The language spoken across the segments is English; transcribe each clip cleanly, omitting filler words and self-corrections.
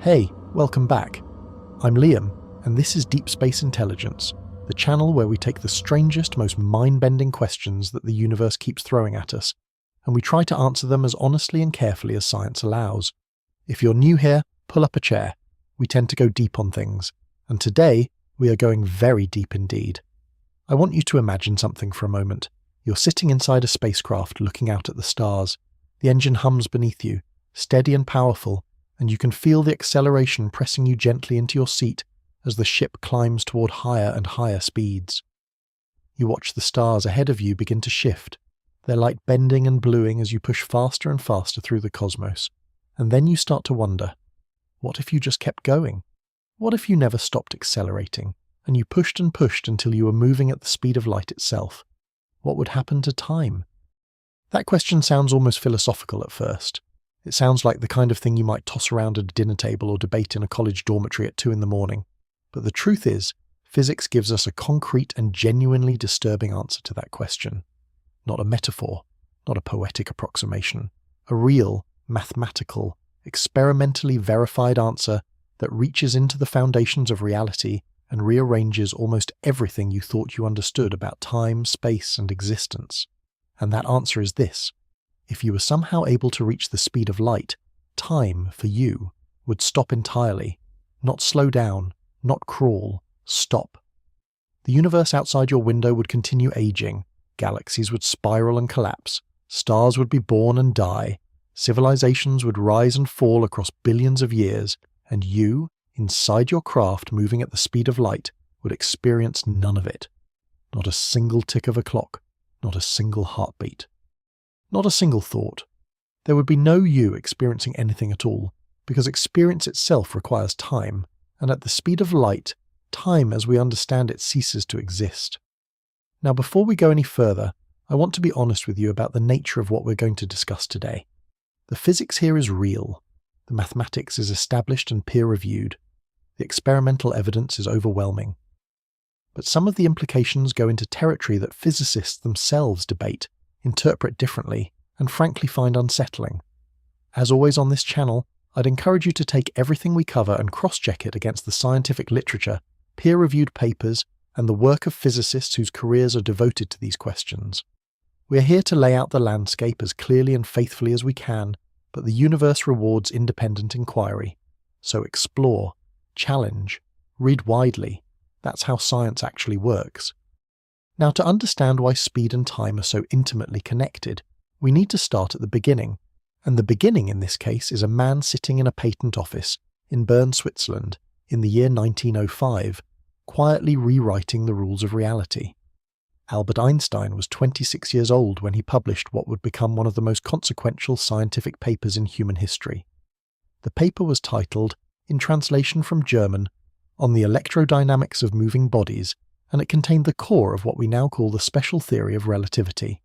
Hey, welcome back. I'm Liam, and this is Deep Space Intelligence, the channel where we take the strangest, most mind-bending questions that the universe keeps throwing at us, and we try to answer them as honestly and carefully as science allows. If you're new here, pull up a chair. We tend to go deep on things, and today we are going very deep indeed. I want you to imagine something for a moment. You're sitting inside a spacecraft looking out at the stars. The engine hums beneath you, steady and powerful, and you can feel the acceleration pressing you gently into your seat as the ship climbs toward higher and higher speeds. You watch the stars ahead of you begin to shift, their light bending and bluing as you push faster and faster through the cosmos. And then you start to wonder, what if you just kept going? What if you never stopped accelerating, and you pushed and pushed until you were moving at the speed of light itself? What would happen to time? That question sounds almost philosophical at first. It sounds like the kind of thing you might toss around at a dinner table or debate in a college dormitory at 2 a.m. But the truth is, physics gives us a concrete and genuinely disturbing answer to that question. Not a metaphor, not a poetic approximation, a real, mathematical, experimentally verified answer that reaches into the foundations of reality and rearranges almost everything you thought you understood about time, space, and existence. And that answer is this. If you were somehow able to reach the speed of light, time, for you, would stop entirely. Not slow down, not crawl, stop. The universe outside your window would continue aging, galaxies would spiral and collapse, stars would be born and die, civilizations would rise and fall across billions of years, and you, inside your craft moving at the speed of light, would experience none of it. Not a single tick of a clock, not a single heartbeat. Not a single thought. There would be no you experiencing anything at all, because experience itself requires time, and at the speed of light, time as we understand it ceases to exist. Now, before we go any further, I want to be honest with you about the nature of what we're going to discuss today. The physics here is real. The mathematics is established and peer-reviewed. The experimental evidence is overwhelming. But some of the implications go into territory that physicists themselves debate, interpret differently, and frankly find unsettling. As always on this channel, I'd encourage you to take everything we cover and cross-check it against the scientific literature, peer-reviewed papers, and the work of physicists whose careers are devoted to these questions. We are here to lay out the landscape as clearly and faithfully as we can, but the universe rewards independent inquiry. So explore, challenge, read widely. That's how science actually works. Now, to understand why speed and time are so intimately connected, we need to start at the beginning. And the beginning in this case is a man sitting in a patent office in Bern, Switzerland, in the year 1905, quietly rewriting the rules of reality. Albert Einstein was 26 years old when he published what would become one of the most consequential scientific papers in human history. The paper was titled, in translation from German, On the Electrodynamics of Moving Bodies, and it contained the core of what we now call the special theory of relativity.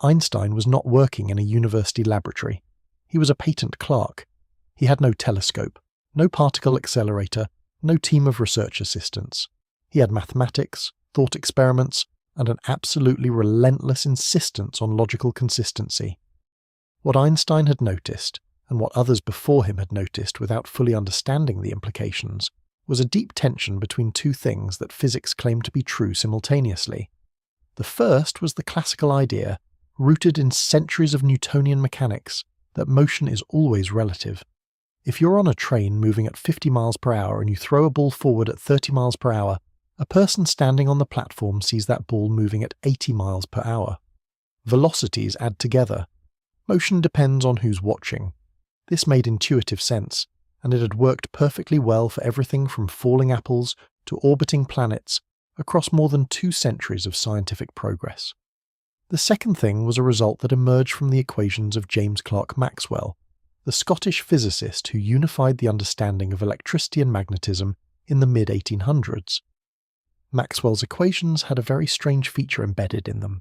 Einstein was not working in a university laboratory. He was a patent clerk. He had no telescope, no particle accelerator, no team of research assistants. He had mathematics, thought experiments, and an absolutely relentless insistence on logical consistency. What Einstein had noticed, and what others before him had noticed without fully understanding the implications, was a deep tension between two things that physics claimed to be true simultaneously. The first was the classical idea, rooted in centuries of Newtonian mechanics, that motion is always relative. If you're on a train moving at 50 miles per hour and you throw a ball forward at 30 miles per hour, a person standing on the platform sees that ball moving at 80 miles per hour. Velocities add together. Motion depends on who's watching. This made intuitive sense, and it had worked perfectly well for everything from falling apples to orbiting planets across more than 2 centuries of scientific progress. The second thing was a result that emerged from the equations of James Clerk Maxwell, the Scottish physicist who unified the understanding of electricity and magnetism in the mid-1800s. Maxwell's equations had a very strange feature embedded in them.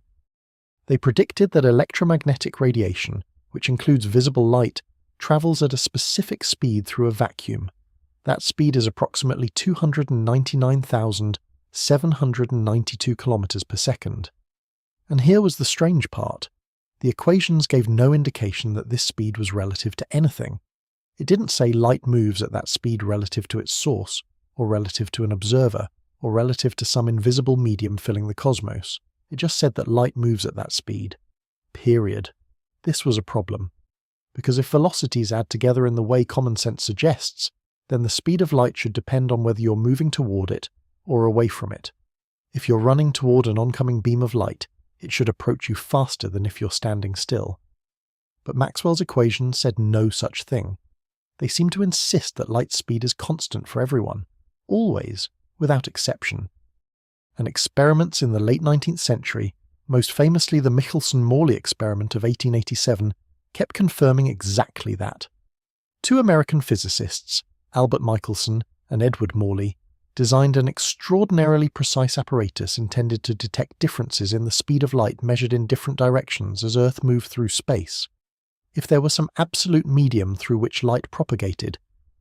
They predicted that electromagnetic radiation, which includes visible light, travels at a specific speed through a vacuum. That speed is approximately 299,792 kilometers per second. And here was the strange part. The equations gave no indication that this speed was relative to anything. It didn't say light moves at that speed relative to its source, or relative to an observer, or relative to some invisible medium filling the cosmos. It just said that light moves at that speed. Period. This was a problem. Because if velocities add together in the way common sense suggests, then the speed of light should depend on whether you're moving toward it or away from it. If you're running toward an oncoming beam of light, it should approach you faster than if you're standing still. But Maxwell's equations said no such thing. They seem to insist that light speed is constant for everyone, always, without exception. And experiments in the late 19th century, most famously the Michelson-Morley experiment of 1887, kept confirming exactly that. Two American physicists, Albert Michelson and Edward Morley, designed an extraordinarily precise apparatus intended to detect differences in the speed of light measured in different directions as Earth moved through space. If there was some absolute medium through which light propagated,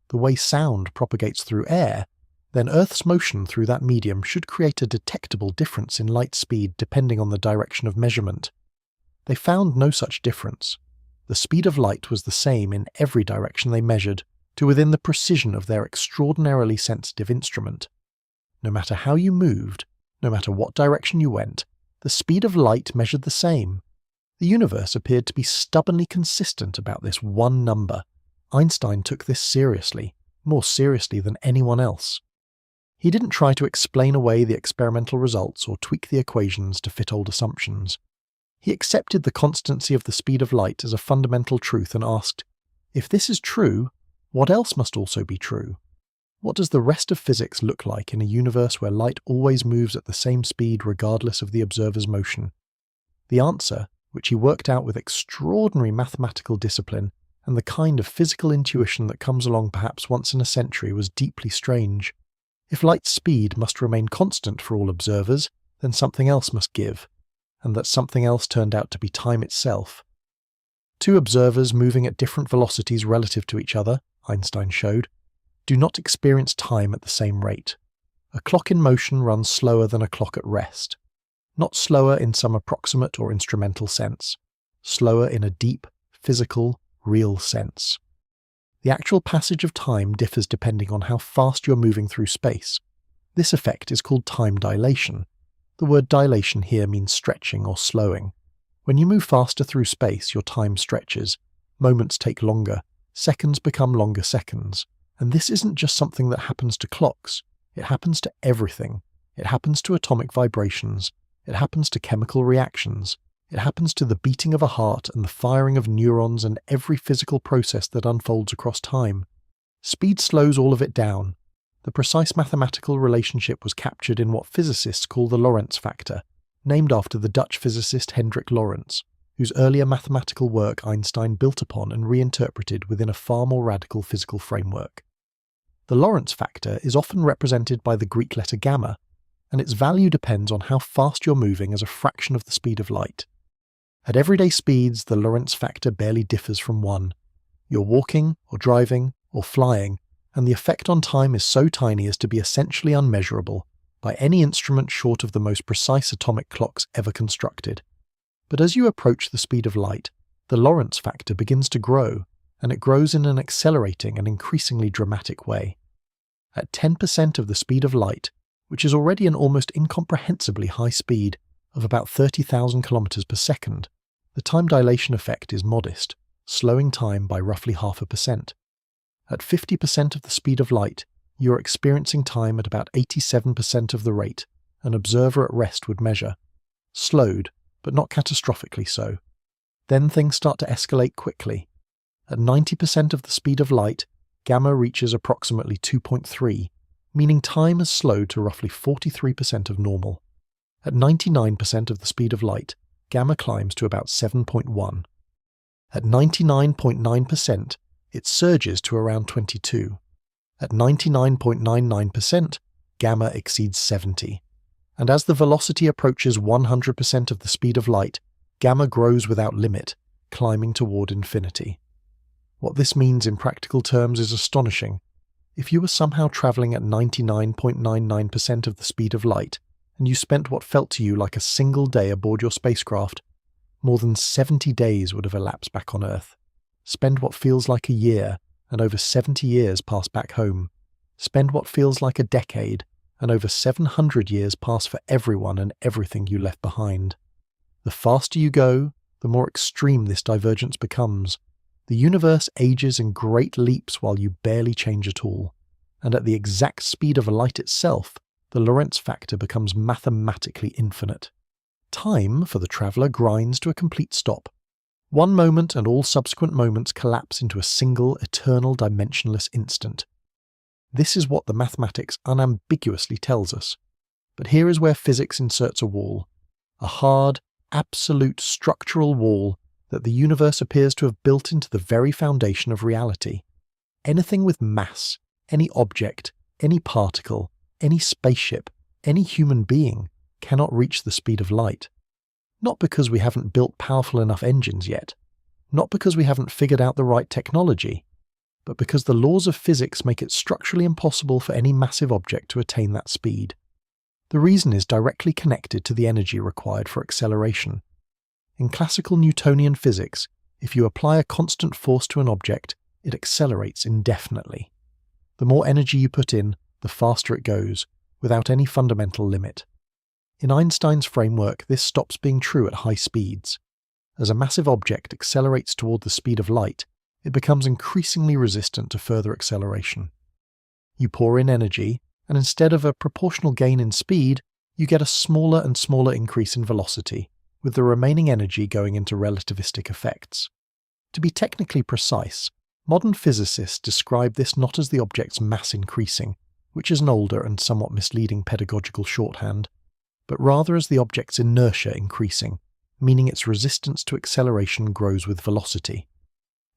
the way sound propagates through air, then Earth's motion through that medium should create a detectable difference in light speed depending on the direction of measurement. They found no such difference. The speed of light was the same in every direction they measured, to within the precision of their extraordinarily sensitive instrument. No matter how you moved, no matter what direction you went, the speed of light measured the same. The universe appeared to be stubbornly consistent about this one number. Einstein took this seriously, more seriously than anyone else. He didn't try to explain away the experimental results or tweak the equations to fit old assumptions. He accepted the constancy of the speed of light as a fundamental truth and asked, if this is true, what else must also be true? What does the rest of physics look like in a universe where light always moves at the same speed regardless of the observer's motion? The answer, which he worked out with extraordinary mathematical discipline and the kind of physical intuition that comes along perhaps once in a century, was deeply strange. If light's speed must remain constant for all observers, then something else must give, and that something else turned out to be time itself. Two observers moving at different velocities relative to each other, Einstein showed, do not experience time at the same rate. A clock in motion runs slower than a clock at rest. Not slower in some approximate or instrumental sense. Slower in a deep, physical, real sense. The actual passage of time differs depending on how fast you're moving through space. This effect is called time dilation. The word dilation here means stretching or slowing. When you move faster through space, your time stretches. Moments take longer. Seconds become longer seconds. And this isn't just something that happens to clocks. It happens to everything. It happens to atomic vibrations. It happens to chemical reactions. It happens to the beating of a heart and the firing of neurons and every physical process that unfolds across time. Speed slows all of it down. The precise mathematical relationship was captured in what physicists call the Lorentz factor, named after the Dutch physicist Hendrik Lorentz, whose earlier mathematical work Einstein built upon and reinterpreted within a far more radical physical framework. The Lorentz factor is often represented by the Greek letter gamma, and its value depends on how fast you're moving as a fraction of the speed of light. At everyday speeds, the Lorentz factor barely differs from 1. You're walking, or driving, or flying, and the effect on time is so tiny as to be essentially unmeasurable by any instrument short of the most precise atomic clocks ever constructed. But as you approach the speed of light, the Lorentz factor begins to grow, and it grows in an accelerating and increasingly dramatic way. At 10% of the speed of light, which is already an almost incomprehensibly high speed of about 30,000 kilometers per second, the time dilation effect is modest, slowing time by roughly 0.5%. At 50% of the speed of light, you are experiencing time at about 87% of the rate an observer at rest would measure. Slowed, but not catastrophically so. Then things start to escalate quickly. At 90% of the speed of light, gamma reaches approximately 2.3, meaning time has slowed to roughly 43% of normal. At 99% of the speed of light, gamma climbs to about 7.1. At 99.9%, it surges to around 22. At 99.99%, gamma exceeds 70. And as the velocity approaches 100% of the speed of light, gamma grows without limit, climbing toward infinity. What this means in practical terms is astonishing. If you were somehow traveling at 99.99% of the speed of light, and you spent what felt to you like a single day aboard your spacecraft, more than 70 days would have elapsed back on Earth. Spend what feels like a year, and over 70 years pass back home. Spend what feels like a decade, and over 700 years pass for everyone and everything you left behind. The faster you go, the more extreme this divergence becomes. The universe ages in great leaps while you barely change at all, and at the exact speed of light itself, the Lorentz factor becomes mathematically infinite. Time, for the traveller, grinds to a complete stop. One moment and all subsequent moments collapse into a single, eternal, dimensionless instant. This is what the mathematics unambiguously tells us. But here is where physics inserts a wall. A hard, absolute structural wall that the universe appears to have built into the very foundation of reality. Anything with mass, any object, any particle, any spaceship, any human being cannot reach the speed of light. Not because we haven't built powerful enough engines yet, not because we haven't figured out the right technology, but because the laws of physics make it structurally impossible for any massive object to attain that speed. The reason is directly connected to the energy required for acceleration. In classical Newtonian physics, if you apply a constant force to an object, it accelerates indefinitely. The more energy you put in, the faster it goes, without any fundamental limit. In Einstein's framework, this stops being true at high speeds. As a massive object accelerates toward the speed of light, it becomes increasingly resistant to further acceleration. You pour in energy, and instead of a proportional gain in speed, you get a smaller and smaller increase in velocity, with the remaining energy going into relativistic effects. To be technically precise, modern physicists describe this not as the object's mass increasing, which is an older and somewhat misleading pedagogical shorthand, but rather as the object's inertia increasing, meaning its resistance to acceleration grows with velocity.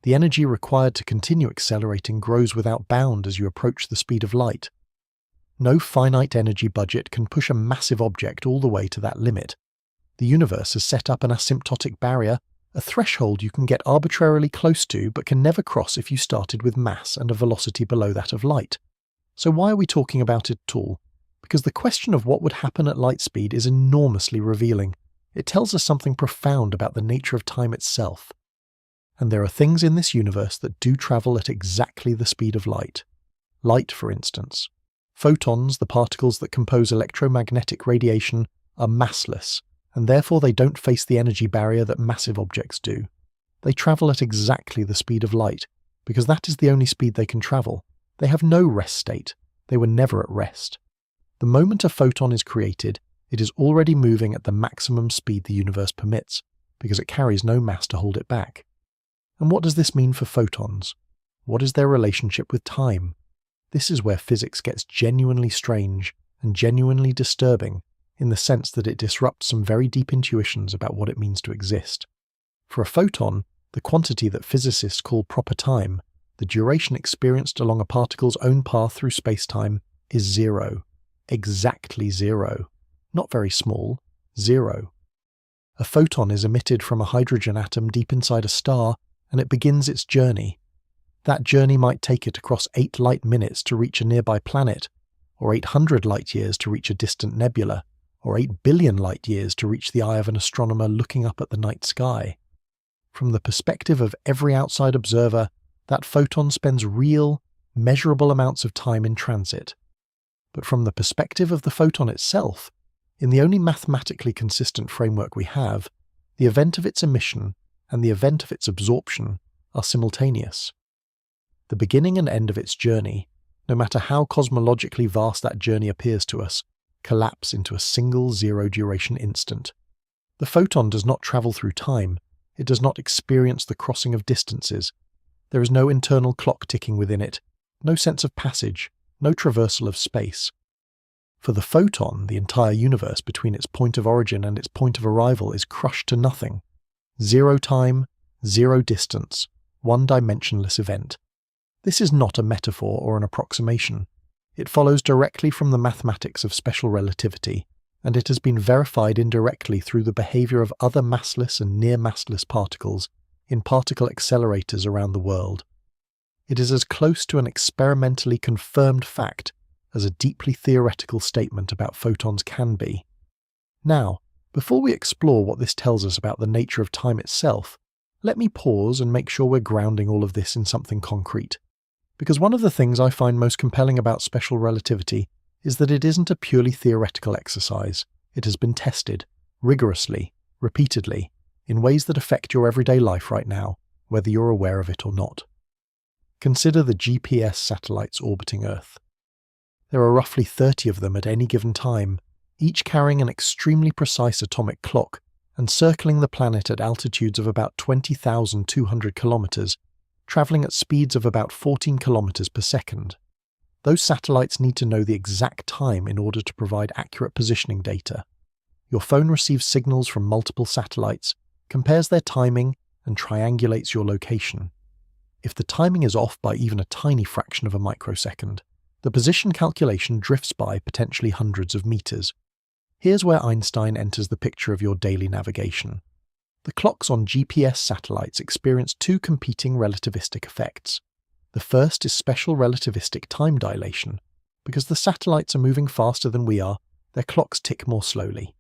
The energy required to continue accelerating grows without bound as you approach the speed of light. No finite energy budget can push a massive object all the way to that limit. The universe has set up an asymptotic barrier, a threshold you can get arbitrarily close to but can never cross if you started with mass and a velocity below that of light. So why are we talking about it at all? Because the question of what would happen at light speed is enormously revealing. It tells us something profound about the nature of time itself. And there are things in this universe that do travel at exactly the speed of light. Light, for instance. Photons, the particles that compose electromagnetic radiation, are massless, and therefore they don't face the energy barrier that massive objects do. They travel at exactly the speed of light, because that is the only speed they can travel. They have no rest state. They were never at rest. The moment a photon is created, it is already moving at the maximum speed the universe permits, because it carries no mass to hold it back. And what does this mean for photons? What is their relationship with time? This is where physics gets genuinely strange and genuinely disturbing, in the sense that it disrupts some very deep intuitions about what it means to exist. For a photon, the quantity that physicists call proper time, the duration experienced along a particle's own path through space-time, is zero. Exactly zero. Not very small. Zero. A photon is emitted from a hydrogen atom deep inside a star, and it begins its journey. That journey might take it across 8 light minutes to reach a nearby planet, or 800 light years to reach a distant nebula, or 8 billion light years to reach the eye of an astronomer looking up at the night sky. From the perspective of every outside observer, that photon spends real, measurable amounts of time in transit. But from the perspective of the photon itself, in the only mathematically consistent framework we have, the event of its emission and the event of its absorption are simultaneous. The beginning and end of its journey, no matter how cosmologically vast that journey appears to us, collapse into a single zero-duration instant. The photon does not travel through time. It does not experience the crossing of distances. There is no internal clock ticking within it, no sense of passage, no traversal of space. For the photon, the entire universe between its point of origin and its point of arrival is crushed to nothing. Zero time, zero distance, one-dimensionless event. This is not a metaphor or an approximation. It follows directly from the mathematics of special relativity, and it has been verified indirectly through the behavior of other massless and near-massless particles in particle accelerators around the world. It is as close to an experimentally confirmed fact as a deeply theoretical statement about photons can be. Now, before we explore what this tells us about the nature of time itself, let me pause and make sure we're grounding all of this in something concrete. Because one of the things I find most compelling about special relativity is that it isn't a purely theoretical exercise. It has been tested, rigorously, repeatedly, in ways that affect your everyday life right now, whether you're aware of it or not. Consider the GPS satellites orbiting Earth. There are roughly 30 of them at any given time, each carrying an extremely precise atomic clock and circling the planet at altitudes of about 20,200 kilometers, traveling at speeds of about 14 kilometers per second. Those satellites need to know the exact time in order to provide accurate positioning data. Your phone receives signals from multiple satellites, compares their timing, and triangulates your location. If the timing is off by even a tiny fraction of a microsecond, the position calculation drifts by potentially hundreds of meters. Here's where Einstein enters the picture of your daily navigation. The clocks on GPS satellites experience two competing relativistic effects. The first is special relativistic time dilation. Because the satellites are moving faster than we are, their clocks tick more slowly.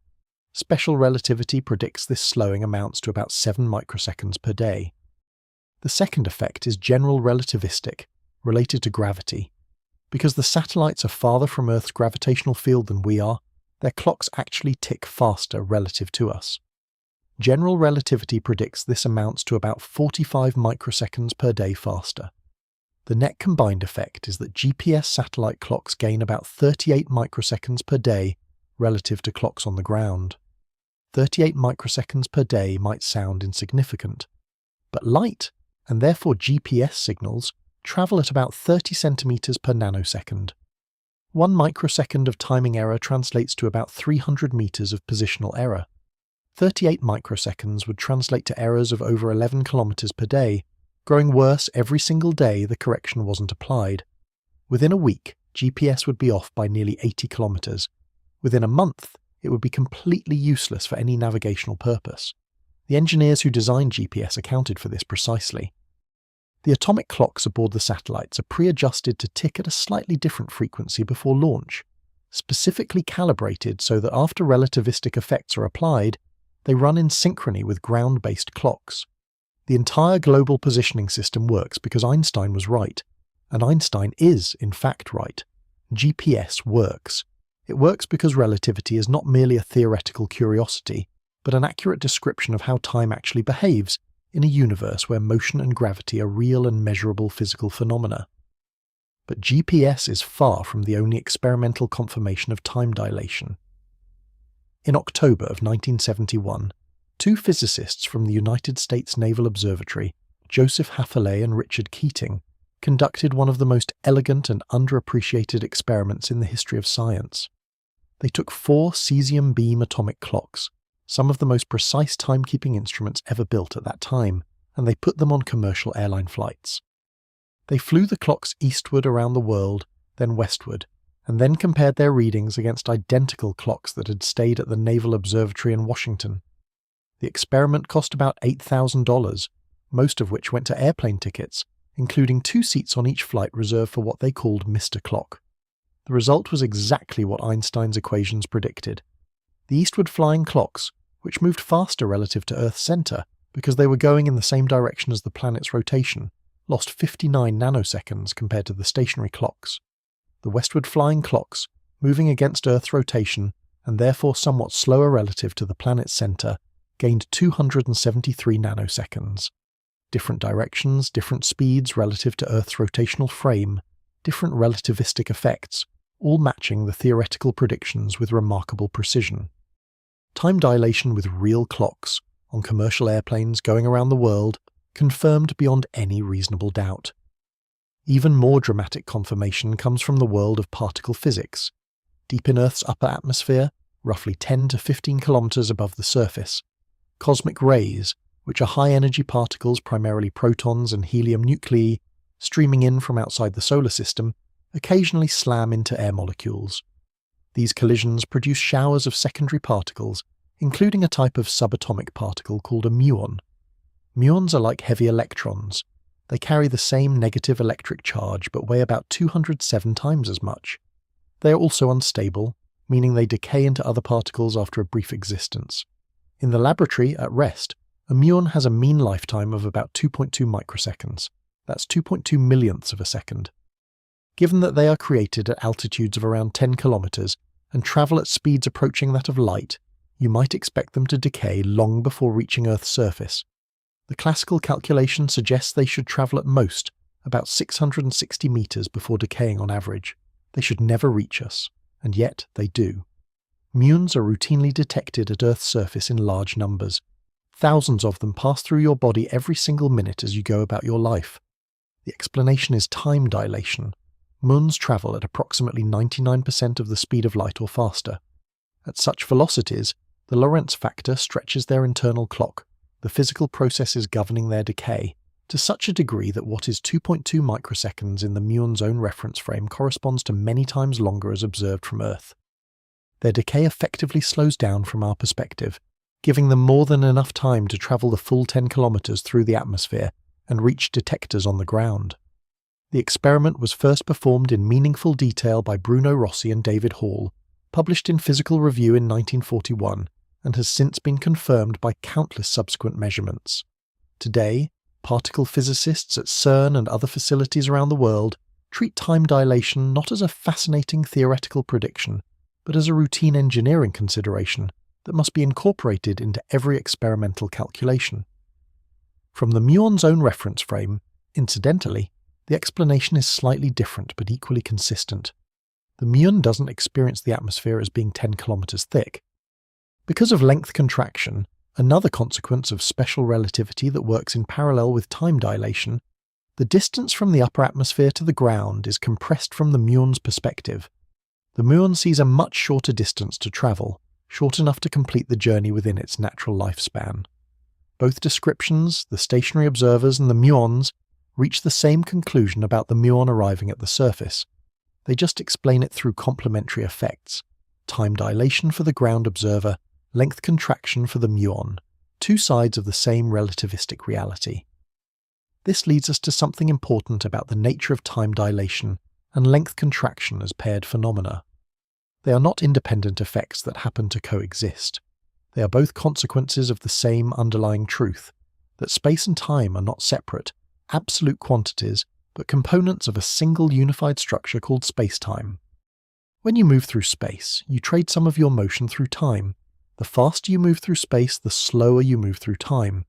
Special relativity predicts this slowing amounts to about 7 microseconds per day. The second effect is general relativistic, related to gravity. Because the satellites are farther from Earth's gravitational field than we are, their clocks actually tick faster relative to us. General relativity predicts this amounts to about 45 microseconds per day faster. The net combined effect is that GPS satellite clocks gain about 38 microseconds per day relative to clocks on the ground. 38 microseconds per day might sound insignificant, but light, and therefore GPS signals, travel at about 30 centimeters per nanosecond. 1 microsecond of timing error translates to about 300 meters of positional error. 38 microseconds would translate to errors of over 11 kilometers per day, growing worse every single day the correction wasn't applied. Within a week, GPS would be off by nearly 80 kilometers. Within a month, it would be completely useless for any navigational purpose. The engineers who designed GPS accounted for this precisely. The atomic clocks aboard the satellites are pre-adjusted to tick at a slightly different frequency before launch, specifically calibrated so that after relativistic effects are applied, they run in synchrony with ground-based clocks. The entire global positioning system works because Einstein was right, and Einstein is, in fact, right. GPS works. It works because relativity is not merely a theoretical curiosity, but an accurate description of how time actually behaves in a universe where motion and gravity are real and measurable physical phenomena. But GPS is far from the only experimental confirmation of time dilation. In October of 1971, two physicists from the United States Naval Observatory, Joseph Hafele and Richard Keating, conducted one of the most elegant and underappreciated experiments in the history of science. They took 4 cesium beam atomic clocks, some of the most precise timekeeping instruments ever built at that time, and they put them on commercial airline flights. They flew the clocks eastward around the world, then westward, and then compared their readings against identical clocks that had stayed at the Naval Observatory in Washington. The experiment cost about $8,000, most of which went to airplane tickets, including 2 seats on each flight reserved for what they called Mr. Clock. The result was exactly what Einstein's equations predicted. The eastward flying clocks, which moved faster relative to Earth's center because they were going in the same direction as the planet's rotation, lost 59 nanoseconds compared to the stationary clocks. The westward flying clocks, moving against Earth's rotation and therefore somewhat slower relative to the planet's center, gained 273 nanoseconds. Different directions, different speeds relative to Earth's rotational frame, different relativistic effects, all matching the theoretical predictions with remarkable precision. Time dilation with real clocks, on commercial airplanes going around the world, confirmed beyond any reasonable doubt. Even more dramatic confirmation comes from the world of particle physics. Deep in Earth's upper atmosphere, roughly 10 to 15 kilometers above the surface, cosmic rays, which are high-energy particles, primarily protons and helium nuclei, streaming in from outside the solar system, occasionally slam into air molecules. These collisions produce showers of secondary particles, including a type of subatomic particle called a muon. Muons are like heavy electrons. They carry the same negative electric charge but weigh about 207 times as much. They are also unstable, meaning they decay into other particles after a brief existence. In the laboratory, at rest, a muon has a mean lifetime of about 2.2 microseconds. That's 2.2 millionths of a second. Given that they are created at altitudes of around 10 kilometers and travel at speeds approaching that of light, you might expect them to decay long before reaching Earth's surface. The classical calculation suggests they should travel at most about 660 meters before decaying on average. They should never reach us, and yet they do. Muons are routinely detected at Earth's surface in large numbers. Thousands of them pass through your body every single minute as you go about your life. The explanation is time dilation. Muons travel at approximately 99% of the speed of light or faster. At such velocities, the Lorentz factor stretches their internal clock, the physical processes governing their decay, to such a degree that what is 2.2 microseconds in the muon's own reference frame corresponds to many times longer as observed from Earth. Their decay effectively slows down from our perspective, giving them more than enough time to travel the full 10 kilometers through the atmosphere and reach detectors on the ground. The experiment was first performed in meaningful detail by Bruno Rossi and David Hall, published in Physical Review in 1941, and has since been confirmed by countless subsequent measurements. Today, particle physicists at CERN and other facilities around the world treat time dilation not as a fascinating theoretical prediction, but as a routine engineering consideration that must be incorporated into every experimental calculation. From the muon's own reference frame, incidentally, the explanation is slightly different but equally consistent. The muon doesn't experience the atmosphere as being 10 kilometers thick. Because of length contraction, another consequence of special relativity that works in parallel with time dilation, the distance from the upper atmosphere to the ground is compressed from the muon's perspective. The muon sees a much shorter distance to travel, short enough to complete the journey within its natural lifespan. Both descriptions, the stationary observers and the muons, reach the same conclusion about the muon arriving at the surface. They just explain it through complementary effects: time dilation for the ground observer, length contraction for the muon, two sides of the same relativistic reality. This leads us to something important about the nature of time dilation and length contraction as paired phenomena. They are not independent effects that happen to coexist. They are both consequences of the same underlying truth, that space and time are not separate, absolute quantities, but components of a single unified structure called spacetime. When you move through space, you trade some of your motion through time. The faster you move through space, the slower you move through time.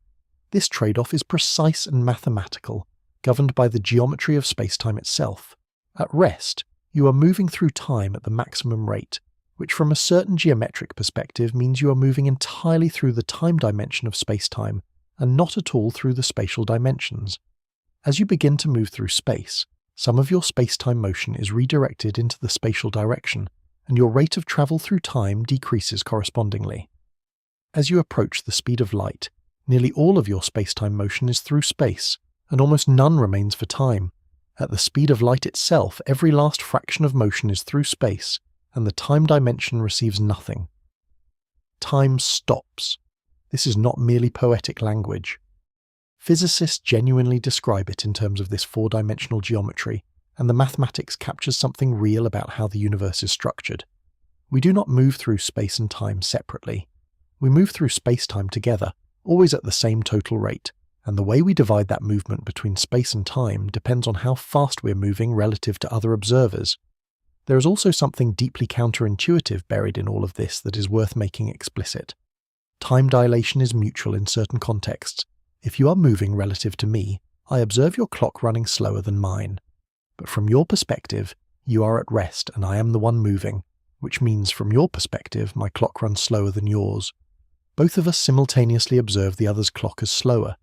This trade-off is precise and mathematical, governed by the geometry of spacetime itself. At rest, you are moving through time at the maximum rate, which from a certain geometric perspective means you are moving entirely through the time dimension of spacetime, and not at all through the spatial dimensions. As you begin to move through space, some of your spacetime motion is redirected into the spatial direction, and your rate of travel through time decreases correspondingly. As you approach the speed of light, nearly all of your spacetime motion is through space, and almost none remains for time. At the speed of light itself, every last fraction of motion is through space, and the time dimension receives nothing. Time stops. This is not merely poetic language. Physicists genuinely describe it in terms of this four-dimensional geometry, and the mathematics captures something real about how the universe is structured. We do not move through space and time separately. We move through space-time together, always at the same total rate, and the way we divide that movement between space and time depends on how fast we're moving relative to other observers. There is also something deeply counterintuitive buried in all of this that is worth making explicit. Time dilation is mutual in certain contexts. If you are moving relative to me, I observe your clock running slower than mine. But from your perspective, you are at rest and I am the one moving, which means from your perspective, my clock runs slower than yours. Both of us simultaneously observe the other's clock as slower.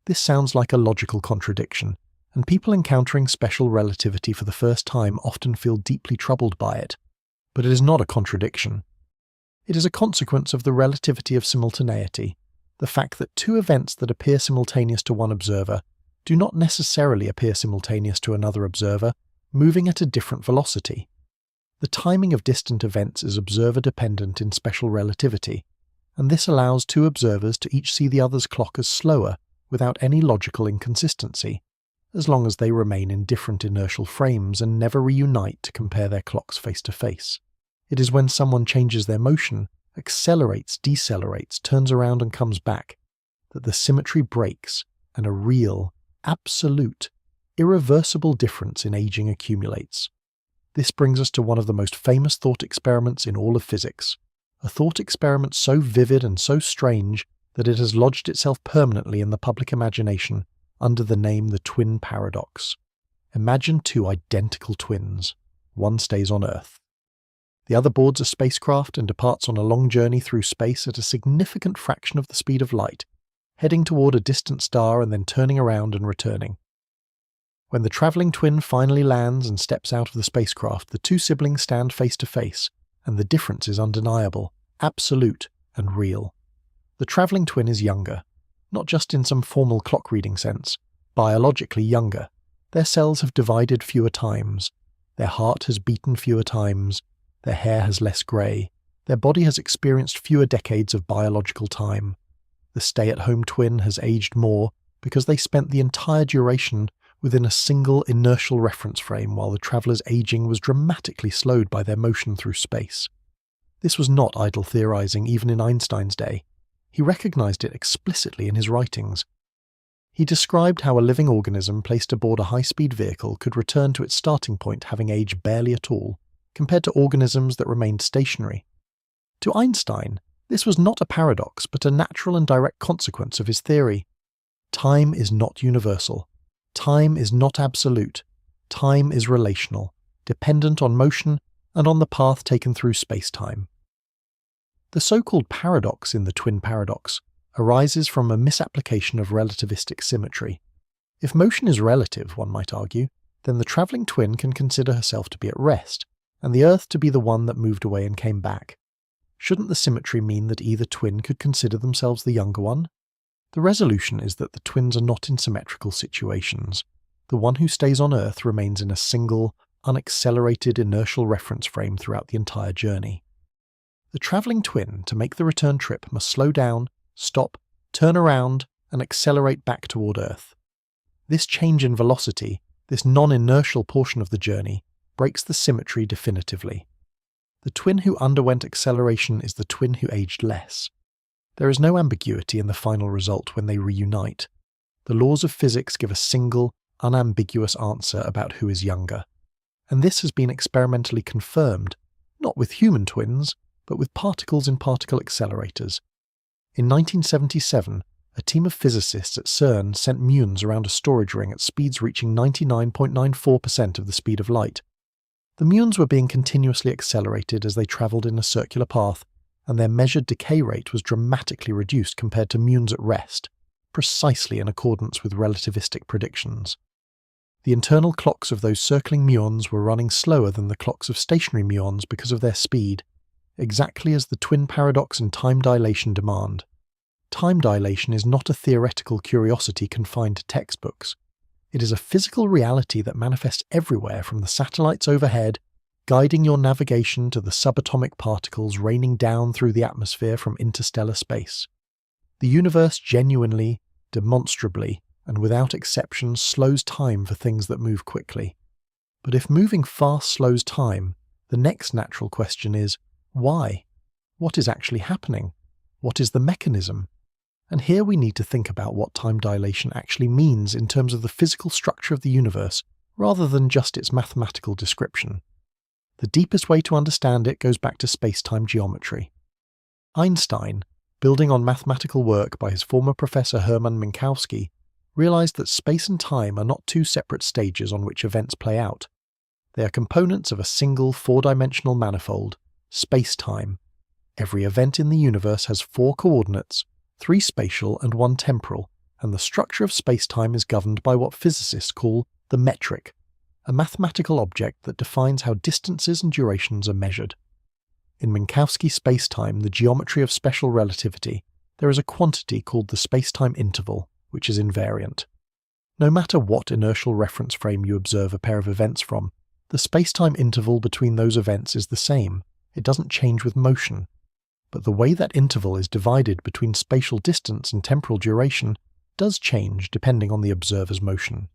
This sounds like a logical contradiction, and people encountering special relativity for the first time often feel deeply troubled by it. But it is not a contradiction. It is a consequence of the relativity of simultaneity, the fact that two events that appear simultaneous to one observer do not necessarily appear simultaneous to another observer, moving at a different velocity. The timing of distant events is observer-dependent in special relativity, and this allows two observers to each see the other's clock as slower without any logical inconsistency, as long as they remain in different inertial frames and never reunite to compare their clocks face to face. It is when someone changes their motion, accelerates, decelerates, turns around and comes back, that the symmetry breaks and a real, absolute, irreversible difference in aging accumulates. This brings us to one of the most famous thought experiments in all of physics, a thought experiment so vivid and so strange that it has lodged itself permanently in the public imagination under the name the twin paradox. Imagine two identical twins. One stays on Earth. The other boards a spacecraft and departs on a long journey through space at a significant fraction of the speed of light, heading toward a distant star and then turning around and returning. When the travelling twin finally lands and steps out of the spacecraft, the two siblings stand face to face, and the difference is undeniable, absolute, and real. The travelling twin is younger, not just in some formal clock reading sense, biologically younger. Their cells have divided fewer times, their heart has beaten fewer times, their hair has less grey, their body has experienced fewer decades of biological time. The stay-at-home twin has aged more because they spent the entire duration within a single inertial reference frame while the traveller's aging was dramatically slowed by their motion through space. This was not idle theorizing even in Einstein's day. He recognized it explicitly in his writings. He described how a living organism placed aboard a high-speed vehicle could return to its starting point having aged barely at all, compared to organisms that remained stationary. To Einstein, this was not a paradox but a natural and direct consequence of his theory. Time is not universal. Time is not absolute. Time is relational, dependent on motion and on the path taken through space-time. The so-called paradox in the twin paradox arises from a misapplication of relativistic symmetry. If motion is relative, one might argue, then the travelling twin can consider herself to be at rest, and the Earth to be the one that moved away and came back. Shouldn't the symmetry mean that either twin could consider themselves the younger one? The resolution is that the twins are not in symmetrical situations. The one who stays on Earth remains in a single, unaccelerated inertial reference frame throughout the entire journey. The travelling twin, to make the return trip, must slow down, stop, turn around, and accelerate back toward Earth. This change in velocity, this non-inertial portion of the journey, breaks the symmetry definitively. The twin who underwent acceleration is the twin who aged less. There is no ambiguity in the final result when they reunite. The laws of physics give a single, unambiguous answer about who is younger. And this has been experimentally confirmed, not with human twins, but with particles in particle accelerators. In 1977, a team of physicists at CERN sent muons around a storage ring at speeds reaching 99.94% of the speed of light. The muons were being continuously accelerated as they travelled in a circular path, and their measured decay rate was dramatically reduced compared to muons at rest, precisely in accordance with relativistic predictions. The internal clocks of those circling muons were running slower than the clocks of stationary muons because of their speed, exactly as the twin paradox and time dilation demand. Time dilation is not a theoretical curiosity confined to textbooks. It is a physical reality that manifests everywhere from the satellites overhead, guiding your navigation to the subatomic particles raining down through the atmosphere from interstellar space. The universe genuinely, demonstrably, and without exception slows time for things that move quickly. But if moving fast slows time, the next natural question is, why? What is actually happening? What is the mechanism? And here we need to think about what time dilation actually means in terms of the physical structure of the universe, rather than just its mathematical description. The deepest way to understand it goes back to space-time geometry. Einstein, building on mathematical work by his former professor Hermann Minkowski, realized that space and time are not two separate stages on which events play out. They are components of a single four-dimensional manifold, space-time. Every event in the universe has four coordinates, three spatial and one temporal, and the structure of space-time is governed by what physicists call the metric, a mathematical object that defines how distances and durations are measured. In Minkowski space-time, the geometry of special relativity, there is a quantity called the space-time interval, which is invariant. No matter what inertial reference frame you observe a pair of events from, the space-time interval between those events is the same. It doesn't change with motion. But the way that interval is divided between spatial distance and temporal duration does change depending on the observer's motion.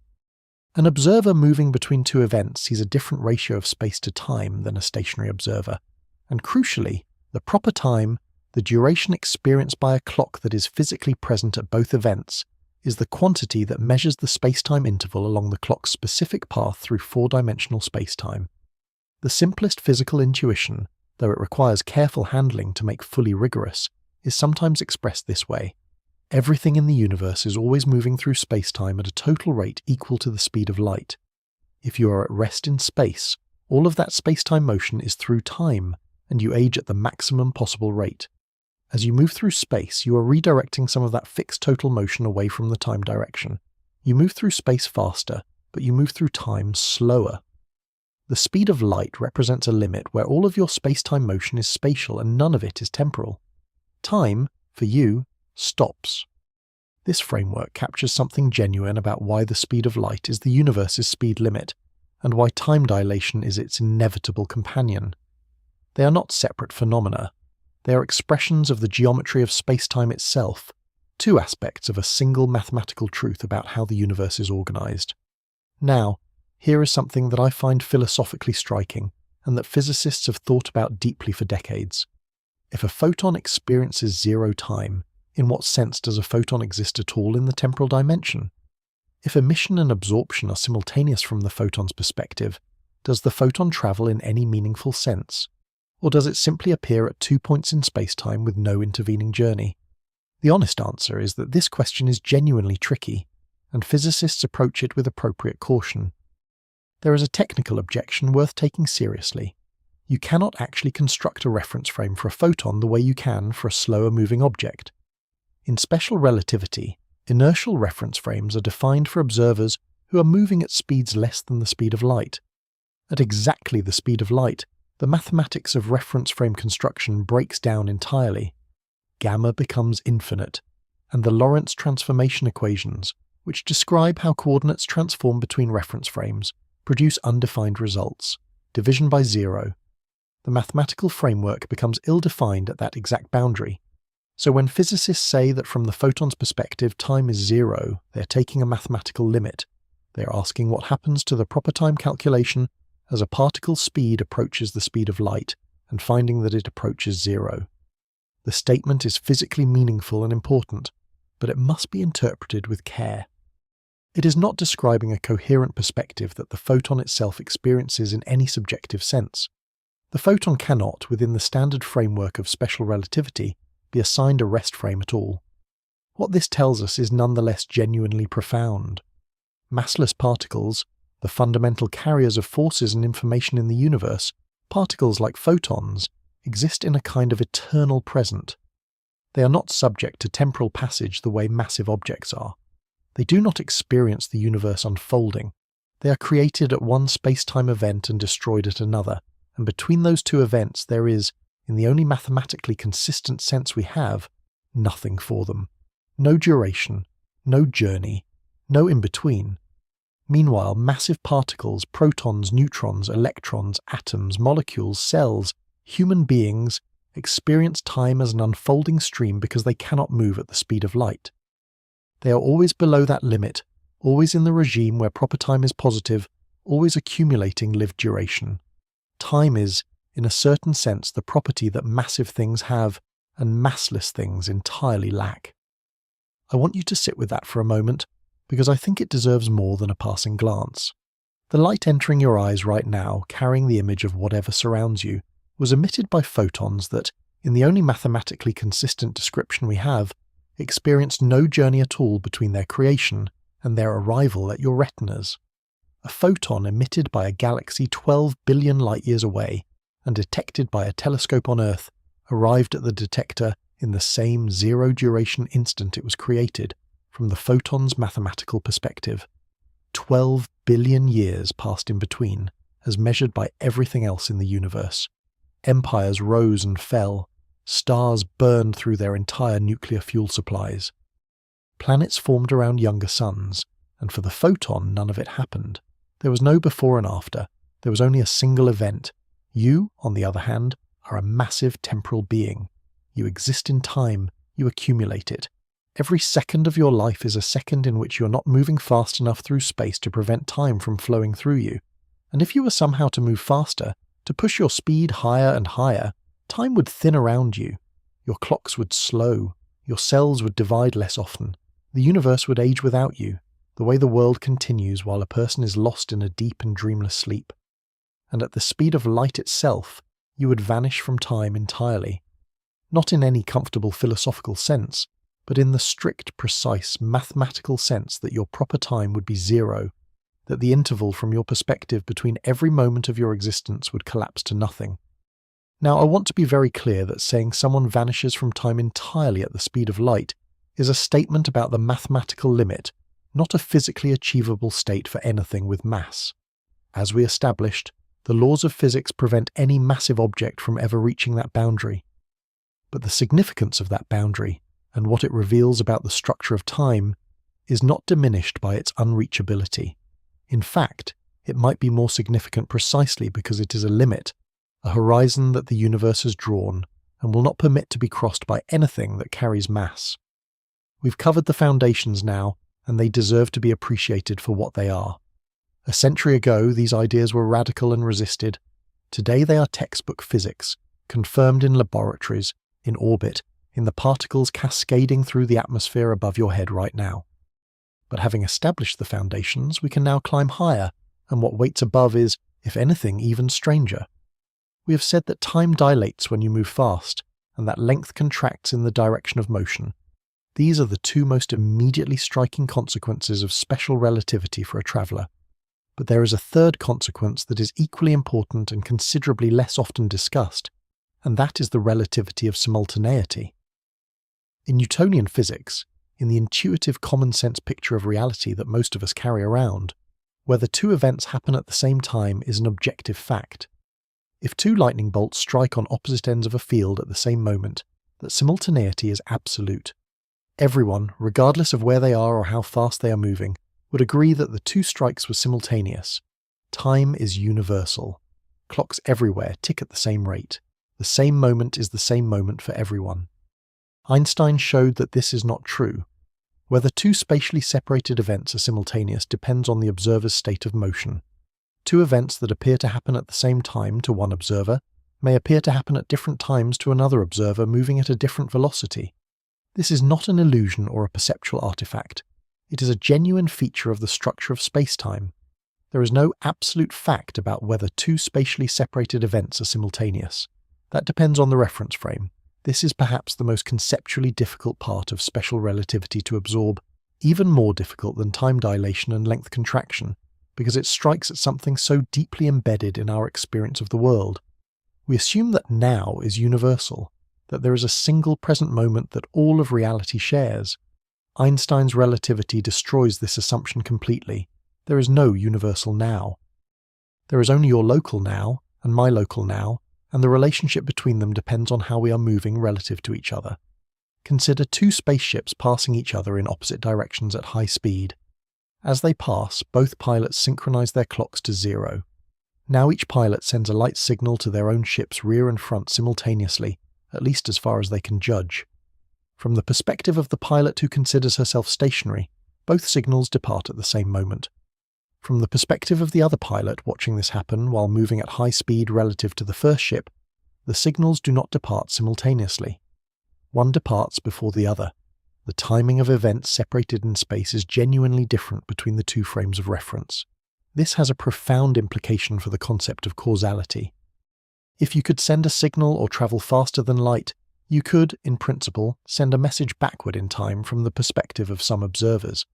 An observer moving between two events sees a different ratio of space to time than a stationary observer, and crucially, the proper time, the duration experienced by a clock that is physically present at both events, is the quantity that measures the spacetime interval along the clock's specific path through four-dimensional spacetime. The simplest physical intuition, though it requires careful handling to make fully rigorous, is sometimes expressed this way. Everything in the universe is always moving through spacetime at a total rate equal to the speed of light. If you are at rest in space, all of that spacetime motion is through time, and you age at the maximum possible rate. As you move through space, you are redirecting some of that fixed total motion away from the time direction. You move through space faster, but you move through time slower. The speed of light represents a limit where all of your spacetime motion is spatial and none of it is temporal. Time, for you, stops. This framework captures something genuine about why the speed of light is the universe's speed limit, and why time dilation is its inevitable companion. They are not separate phenomena. They are expressions of the geometry of spacetime itself, two aspects of a single mathematical truth about how the universe is organized. Now, here is something that I find philosophically striking, and that physicists have thought about deeply for decades. If a photon experiences zero time, in what sense does a photon exist at all in the temporal dimension? If emission and absorption are simultaneous from the photon's perspective, does the photon travel in any meaningful sense? Or does it simply appear at 2 points in spacetime with no intervening journey? The honest answer is that this question is genuinely tricky, and physicists approach it with appropriate caution. There is a technical objection worth taking seriously. You cannot actually construct a reference frame for a photon the way you can for a slower moving object. In special relativity, inertial reference frames are defined for observers who are moving at speeds less than the speed of light. At exactly the speed of light, the mathematics of reference frame construction breaks down entirely. Gamma becomes infinite, and the Lorentz transformation equations, which describe how coordinates transform between reference frames, produce undefined results, division by zero. The mathematical framework becomes ill-defined at that exact boundary. So when physicists say that from the photon's perspective time is zero, they are taking a mathematical limit. They are asking what happens to the proper time calculation as a particle's speed approaches the speed of light, and finding that it approaches zero. The statement is physically meaningful and important, but it must be interpreted with care. It is not describing a coherent perspective that the photon itself experiences in any subjective sense. The photon cannot, within the standard framework of special relativity, be assigned a rest frame at all. What this tells us is nonetheless genuinely profound. Massless particles, the fundamental carriers of forces and information in the universe, particles like photons, exist in a kind of eternal present. They are not subject to temporal passage the way massive objects are. They do not experience the universe unfolding. They are created at one space-time event and destroyed at another, and between those two events there is, in the only mathematically consistent sense we have, nothing for them. No duration, no journey, no in-between. Meanwhile, massive particles, protons, neutrons, electrons, atoms, molecules, cells, human beings, experience time as an unfolding stream because they cannot move at the speed of light. They are always below that limit, always in the regime where proper time is positive, always accumulating lived duration. Time is, in a certain sense, the property that massive things have and massless things entirely lack. I want you to sit with that for a moment, because I think it deserves more than a passing glance. The light entering your eyes right now, carrying the image of whatever surrounds you, was emitted by photons that, in the only mathematically consistent description we have, experienced no journey at all between their creation and their arrival at your retinas. A photon emitted by a galaxy 12 billion light-years away and detected by a telescope on Earth arrived at the detector in the same zero-duration instant it was created, from the photon's mathematical perspective. 12 billion years passed in between, as measured by everything else in the universe. Empires rose and fell. Stars burned through their entire nuclear fuel supplies. Planets formed around younger suns, and for the photon none of it happened. There was no before and after. There was only a single event. You, on the other hand, are a massive temporal being. You exist in time. You accumulate it. Every second of your life is a second in which you're not moving fast enough through space to prevent time from flowing through you. And if you were somehow to move faster, to push your speed higher and higher, time would thin around you. Your clocks would slow. Your cells would divide less often. The universe would age without you, the way the world continues while a person is lost in a deep and dreamless sleep. And at the speed of light itself, you would vanish from time entirely. Not in any comfortable philosophical sense, but in the strict, precise, mathematical sense that your proper time would be zero, that the interval from your perspective between every moment of your existence would collapse to nothing. Now, I want to be very clear that saying someone vanishes from time entirely at the speed of light is a statement about the mathematical limit, not a physically achievable state for anything with mass. As we established, the laws of physics prevent any massive object from ever reaching that boundary. But the significance of that boundary, and what it reveals about the structure of time, is not diminished by its unreachability. In fact, it might be more significant precisely because it is a limit, a horizon that the universe has drawn and will not permit to be crossed by anything that carries mass. We've covered the foundations now, and they deserve to be appreciated for what they are. A century ago, these ideas were radical and resisted. Today they are textbook physics, confirmed in laboratories, in orbit, in the particles cascading through the atmosphere above your head right now. But having established the foundations, we can now climb higher, and what waits above is, if anything, even stranger. We have said that time dilates when you move fast, and that length contracts in the direction of motion. These are the two most immediately striking consequences of special relativity for a traveller. But there is a third consequence that is equally important and considerably less often discussed, and that is the relativity of simultaneity. In Newtonian physics, in the intuitive common-sense picture of reality that most of us carry around, whether two events happen at the same time is an objective fact. If two lightning bolts strike on opposite ends of a field at the same moment, that simultaneity is absolute. Everyone, regardless of where they are or how fast they are moving, would agree that the two strikes were simultaneous. Time is universal. Clocks everywhere tick at the same rate. The same moment is the same moment for everyone. Einstein showed that this is not true. Whether two spatially separated events are simultaneous depends on the observer's state of motion. Two events that appear to happen at the same time to one observer may appear to happen at different times to another observer moving at a different velocity. This is not an illusion or a perceptual artifact. It is a genuine feature of the structure of space-time. There is no absolute fact about whether two spatially separated events are simultaneous. That depends on the reference frame. This is perhaps the most conceptually difficult part of special relativity to absorb, even more difficult than time dilation and length contraction, because it strikes at something so deeply embedded in our experience of the world. We assume that now is universal, that there is a single present moment that all of reality shares. Einstein's relativity destroys this assumption completely. There is no universal now. There is only your local now, and my local now, and the relationship between them depends on how we are moving relative to each other. Consider two spaceships passing each other in opposite directions at high speed. As they pass, both pilots synchronize their clocks to 0. Now each pilot sends a light signal to their own ship's rear and front simultaneously, at least as far as they can judge. From the perspective of the pilot who considers herself stationary, both signals depart at the same moment. From the perspective of the other pilot watching this happen while moving at high speed relative to the first ship, the signals do not depart simultaneously. One departs before the other. The timing of events separated in space is genuinely different between the two frames of reference. This has a profound implication for the concept of causality. If you could send a signal or travel faster than light, you could, in principle, send a message backward in time from the perspective of some observers.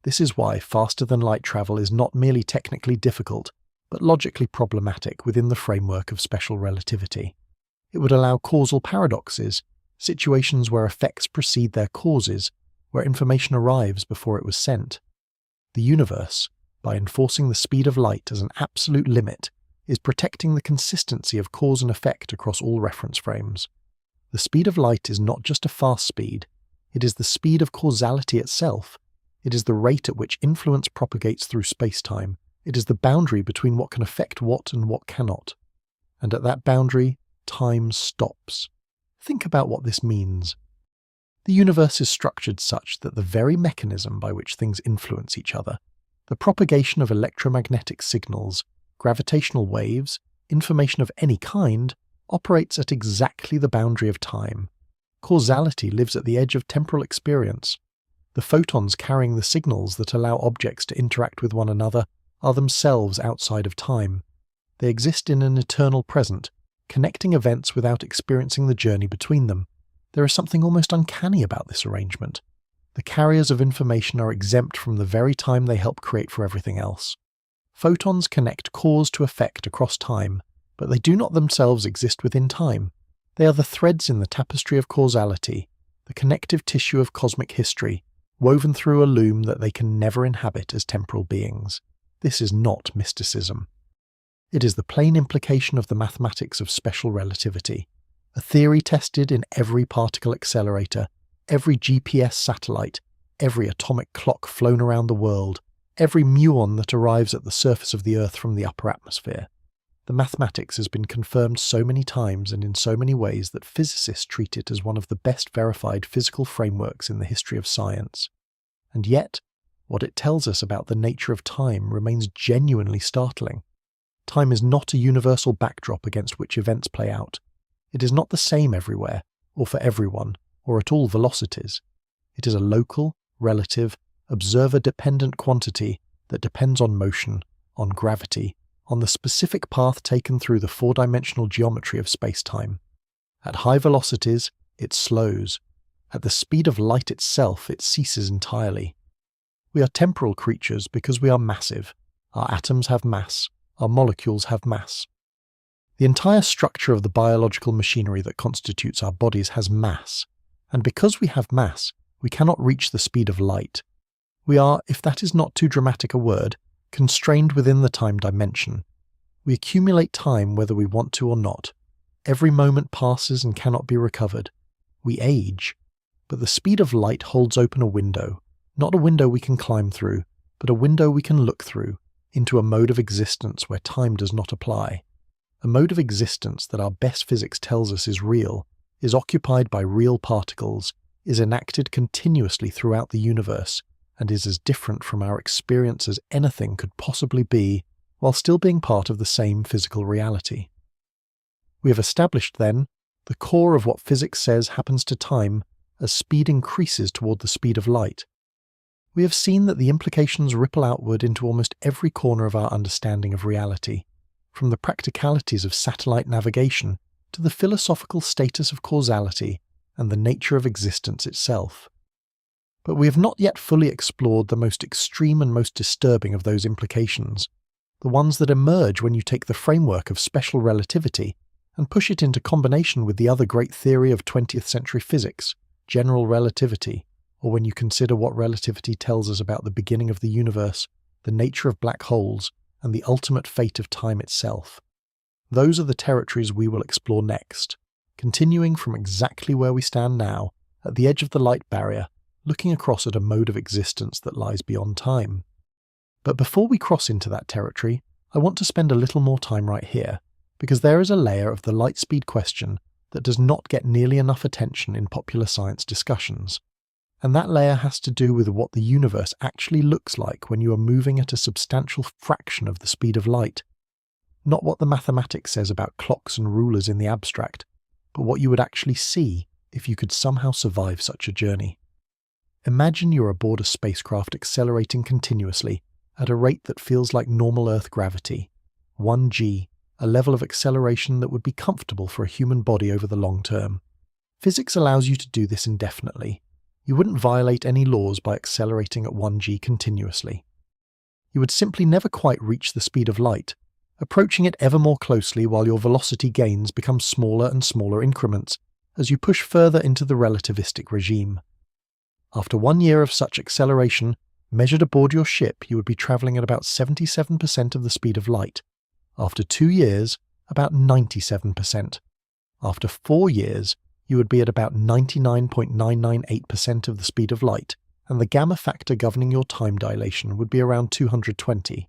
This is why faster-than-light travel is not merely technically difficult, but logically problematic within the framework of special relativity. It would allow causal paradoxes, situations where effects precede their causes, where information arrives before it was sent. The universe, by enforcing the speed of light as an absolute limit, is protecting the consistency of cause and effect across all reference frames. The speed of light is not just a fast speed, it is the speed of causality itself. It is the rate at which influence propagates through space-time. It is the boundary between what can affect what and what cannot. And at that boundary, time stops. Think about what this means. The universe is structured such that the very mechanism by which things influence each other, the propagation of electromagnetic signals, gravitational waves, information of any kind, operates at exactly the boundary of time. Causality lives at the edge of temporal experience. The photons carrying the signals that allow objects to interact with one another are themselves outside of time. They exist in an eternal present, connecting events without experiencing the journey between them. There is something almost uncanny about this arrangement. The carriers of information are exempt from the very time they help create for everything else. Photons connect cause to effect across time, but they do not themselves exist within time. They are the threads in the tapestry of causality, the connective tissue of cosmic history, woven through a loom that they can never inhabit as temporal beings. This is not mysticism. It is the plain implication of the mathematics of special relativity, a theory tested in every particle accelerator, every GPS satellite, every atomic clock flown around the world, every muon that arrives at the surface of the Earth from the upper atmosphere. The mathematics has been confirmed so many times and in so many ways that physicists treat it as one of the best verified physical frameworks in the history of science. And yet, what it tells us about the nature of time remains genuinely startling. Time is not a universal backdrop against which events play out. It is not the same everywhere, or for everyone, or at all velocities. It is a local, relative, observer-dependent quantity that depends on motion, on gravity, on the specific path taken through the four-dimensional geometry of space-time. At high velocities, it slows. At the speed of light itself, it ceases entirely. We are temporal creatures because we are massive. Our atoms have mass. Our molecules have mass. The entire structure of the biological machinery that constitutes our bodies has mass, and because we have mass, we cannot reach the speed of light. We are, if that is not too dramatic a word, constrained within the time dimension. We accumulate time whether we want to or not. Every moment passes and cannot be recovered. We age, but the speed of light holds open a window, not a window we can climb through, but a window we can look through, into a mode of existence where time does not apply. A mode of existence that our best physics tells us is real, is occupied by real particles, is enacted continuously throughout the universe, and is as different from our experience as anything could possibly be, while still being part of the same physical reality. We have established, then, the core of what physics says happens to time as speed increases toward the speed of light. We have seen that the implications ripple outward into almost every corner of our understanding of reality, from the practicalities of satellite navigation to the philosophical status of causality and the nature of existence itself. But we have not yet fully explored the most extreme and most disturbing of those implications, the ones that emerge when you take the framework of special relativity and push it into combination with the other great theory of 20th century physics, general relativity, or when you consider what relativity tells us about the beginning of the universe, the nature of black holes, and the ultimate fate of time itself. Those are the territories we will explore next, continuing from exactly where we stand now, at the edge of the light barrier, looking across at a mode of existence that lies beyond time. But before we cross into that territory, I want to spend a little more time right here, because there is a layer of the light speed question that does not get nearly enough attention in popular science discussions. And that layer has to do with what the universe actually looks like when you are moving at a substantial fraction of the speed of light. Not what the mathematics says about clocks and rulers in the abstract, but what you would actually see if you could somehow survive such a journey. Imagine you're aboard a spacecraft accelerating continuously at a rate that feels like normal Earth gravity, 1g, a level of acceleration that would be comfortable for a human body over the long term. Physics allows you to do this indefinitely. You wouldn't violate any laws by accelerating at 1g continuously. You would simply never quite reach the speed of light, approaching it ever more closely while your velocity gains become smaller and smaller increments as you push further into the relativistic regime. After 1 year of such acceleration, measured aboard your ship, you would be travelling at about 77% of the speed of light. After 2 years, about 97%. After 4 years, you would be at about 99.998% of the speed of light, and the gamma factor governing your time dilation would be around 220.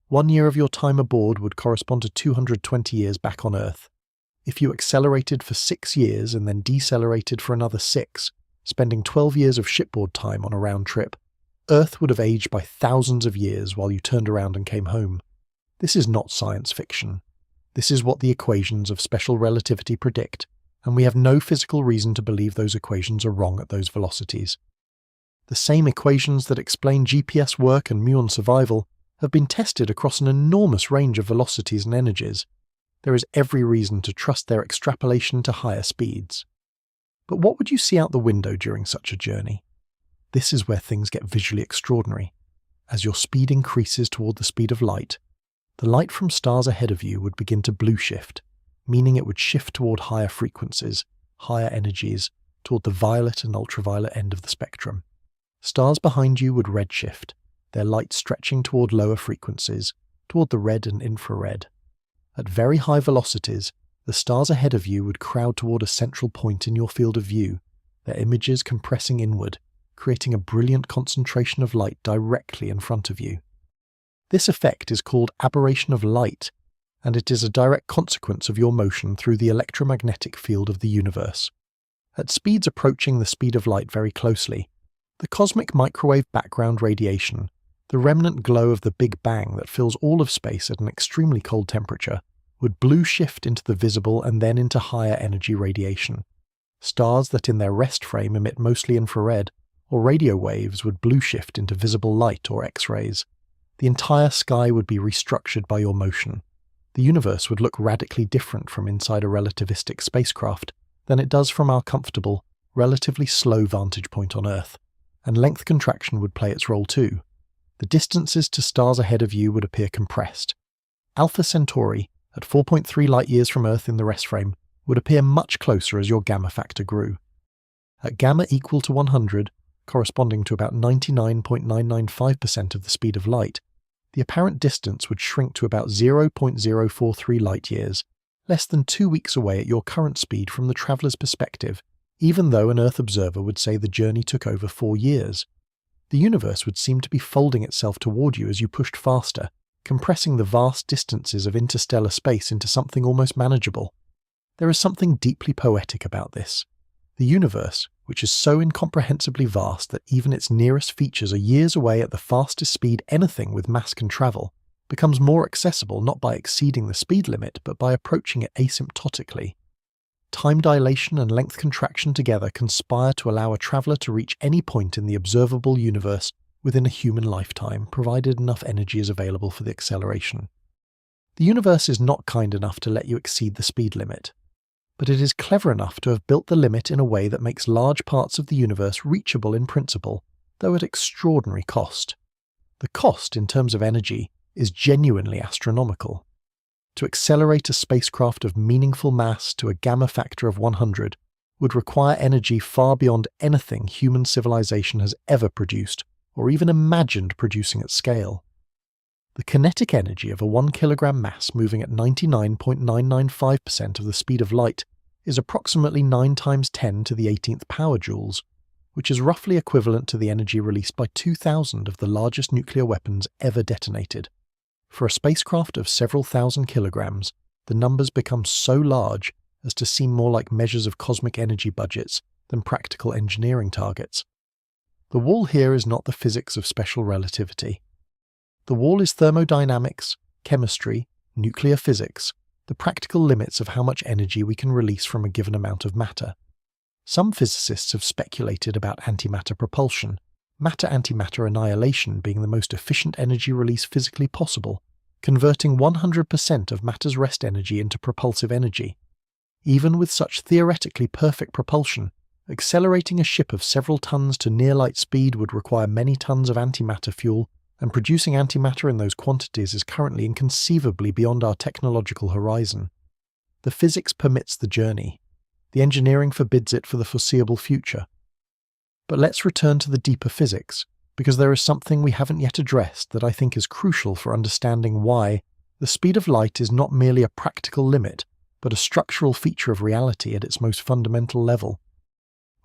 1 year of your time aboard would correspond to 220 years back on Earth. If you accelerated for 6 years and then decelerated for another 6, spending 12 years of shipboard time on a round trip, Earth would have aged by thousands of years while you turned around and came home. This is not science fiction. This is what the equations of special relativity predict, and we have no physical reason to believe those equations are wrong at those velocities. The same equations that explain GPS work and muon survival have been tested across an enormous range of velocities and energies. There is every reason to trust their extrapolation to higher speeds. But what would you see out the window during such a journey? This is where things get visually extraordinary. As your speed increases toward the speed of light, the light from stars ahead of you would begin to blue shift, meaning it would shift toward higher frequencies, higher energies, toward the violet and ultraviolet end of the spectrum. Stars behind you would redshift, their light stretching toward lower frequencies, toward the red and infrared. At very high velocities, the stars ahead of you would crowd toward a central point in your field of view, their images compressing inward, creating a brilliant concentration of light directly in front of you. This effect is called aberration of light, and it is a direct consequence of your motion through the electromagnetic field of the universe. At speeds approaching the speed of light very closely, the cosmic microwave background radiation, the remnant glow of the Big Bang that fills all of space at an extremely cold temperature, would blue shift into the visible and then into higher energy radiation. Stars that in their rest frame emit mostly infrared or radio waves would blue shift into visible light or X-rays. The entire sky would be restructured by your motion. The universe would look radically different from inside a relativistic spacecraft than it does from our comfortable, relatively slow vantage point on Earth, and length contraction would play its role too. The distances to stars ahead of you would appear compressed. Alpha Centauri, at 4.3 light-years from Earth in the rest frame, would appear much closer as your gamma factor grew. At gamma equal to 100, corresponding to about 99.995% of the speed of light, the apparent distance would shrink to about 0.043 light-years, less than 2 weeks away at your current speed from the traveller's perspective, even though an Earth observer would say the journey took over 4 years. The universe would seem to be folding itself toward you as you pushed faster, compressing the vast distances of interstellar space into something almost manageable. There is something deeply poetic about this. The universe, which is so incomprehensibly vast that even its nearest features are years away at the fastest speed anything with mass can travel, becomes more accessible not by exceeding the speed limit but by approaching it asymptotically. Time dilation and length contraction together conspire to allow a traveller to reach any point in the observable universe within a human lifetime, provided enough energy is available for the acceleration. The universe is not kind enough to let you exceed the speed limit, but it is clever enough to have built the limit in a way that makes large parts of the universe reachable in principle, though at extraordinary cost. The cost, in terms of energy, is genuinely astronomical. To accelerate a spacecraft of meaningful mass to a gamma factor of 100 would require energy far beyond anything human civilization has ever produced or even imagined producing at scale. The kinetic energy of a 1 kilogram mass moving at 99.995% of the speed of light is approximately 9 times 10 to the 18th power joules, which is roughly equivalent to the energy released by 2,000 of the largest nuclear weapons ever detonated. For a spacecraft of several thousand kilograms, the numbers become so large as to seem more like measures of cosmic energy budgets than practical engineering targets. The wall here is not the physics of special relativity. The wall is thermodynamics, chemistry, nuclear physics, the practical limits of how much energy we can release from a given amount of matter. Some physicists have speculated about antimatter propulsion, matter-antimatter annihilation being the most efficient energy release physically possible, converting 100% of matter's rest energy into propulsive energy. Even with such theoretically perfect propulsion, accelerating a ship of several tons to near-light speed would require many tons of antimatter fuel, and producing antimatter in those quantities is currently inconceivably beyond our technological horizon. The physics permits the journey. The engineering forbids it for the foreseeable future. But let's return to the deeper physics, because there is something we haven't yet addressed that I think is crucial for understanding why the speed of light is not merely a practical limit, but a structural feature of reality at its most fundamental level.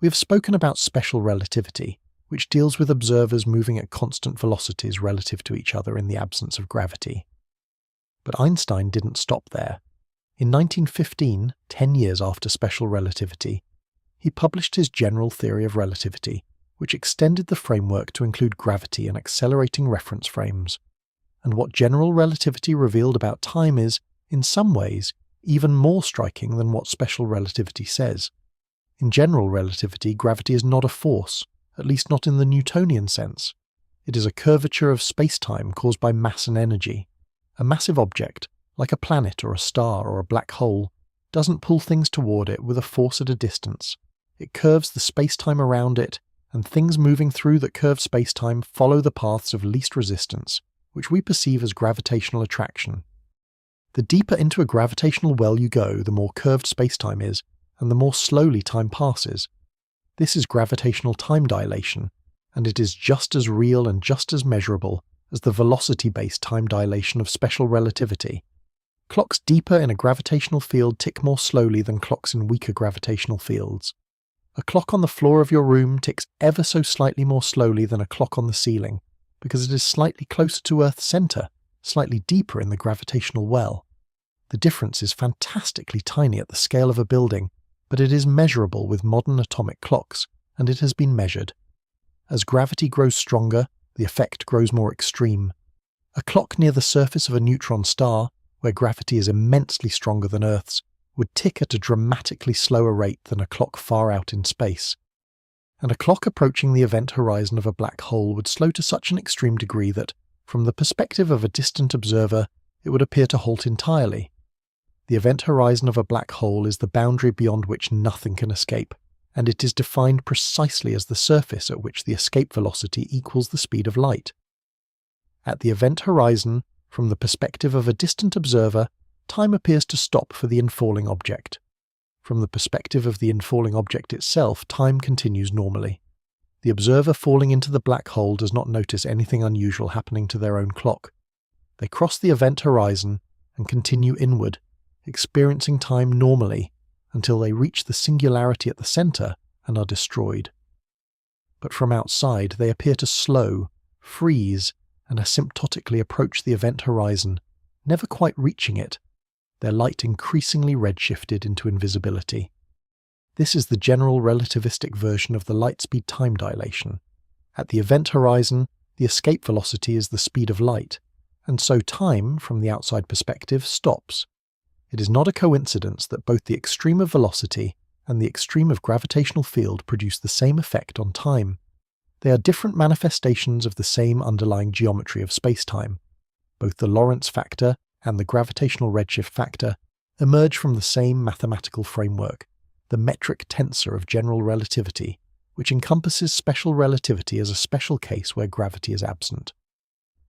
We have spoken about special relativity, which deals with observers moving at constant velocities relative to each other in the absence of gravity. But Einstein didn't stop there. In 1915, 10 years after special relativity, he published his general theory of relativity, which extended the framework to include gravity and accelerating reference frames. And what general relativity revealed about time is, in some ways, even more striking than what special relativity says. In general relativity, gravity is not a force, at least not in the Newtonian sense. It is a curvature of space-time caused by mass and energy. A massive object, like a planet or a star or a black hole, doesn't pull things toward it with a force at a distance. It curves the space-time around it, and things moving through that curved space-time follow the paths of least resistance, which we perceive as gravitational attraction. The deeper into a gravitational well you go, the more curved space-time is, and the more slowly time passes. This is gravitational time dilation, and it is just as real and just as measurable as the velocity-based time dilation of special relativity. Clocks deeper in a gravitational field tick more slowly than clocks in weaker gravitational fields. A clock on the floor of your room ticks ever so slightly more slowly than a clock on the ceiling, because it is slightly closer to Earth's centre, slightly deeper in the gravitational well. The difference is fantastically tiny at the scale of a building, but it is measurable with modern atomic clocks, and it has been measured. As gravity grows stronger, the effect grows more extreme. A clock near the surface of a neutron star, where gravity is immensely stronger than Earth's, would tick at a dramatically slower rate than a clock far out in space. And a clock approaching the event horizon of a black hole would slow to such an extreme degree that, from the perspective of a distant observer, it would appear to halt entirely. The event horizon of a black hole is the boundary beyond which nothing can escape, and it is defined precisely as the surface at which the escape velocity equals the speed of light. At the event horizon, from the perspective of a distant observer, time appears to stop for the infalling object. From the perspective of the infalling object itself, time continues normally. The observer falling into the black hole does not notice anything unusual happening to their own clock. They cross the event horizon and continue inward, experiencing time normally until they reach the singularity at the centre and are destroyed. But from outside they appear to slow, freeze, and asymptotically approach the event horizon, never quite reaching it, their light increasingly redshifted into invisibility. This is the general relativistic version of the light-speed time dilation. At the event horizon, the escape velocity is the speed of light, and so time, from the outside perspective, stops. It is not a coincidence that both the extreme of velocity and the extreme of gravitational field produce the same effect on time. They are different manifestations of the same underlying geometry of spacetime. Both the Lorentz factor and the gravitational redshift factor emerge from the same mathematical framework, the metric tensor of general relativity, which encompasses special relativity as a special case where gravity is absent.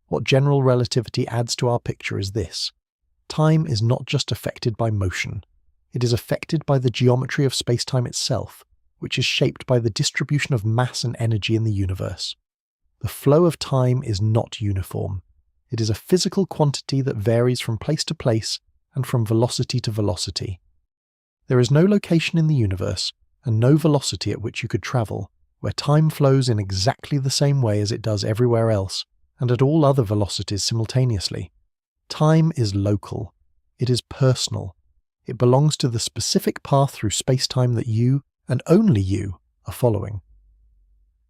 What general relativity adds to our picture is this: time is not just affected by motion, it is affected by the geometry of spacetime itself, which is shaped by the distribution of mass and energy in the universe. The flow of time is not uniform. It is a physical quantity that varies from place to place and from velocity to velocity. There is no location in the universe, and no velocity at which you could travel, where time flows in exactly the same way as it does everywhere else, and at all other velocities simultaneously. Time is local. It is personal. It belongs to the specific path through spacetime that you, and only you, are following.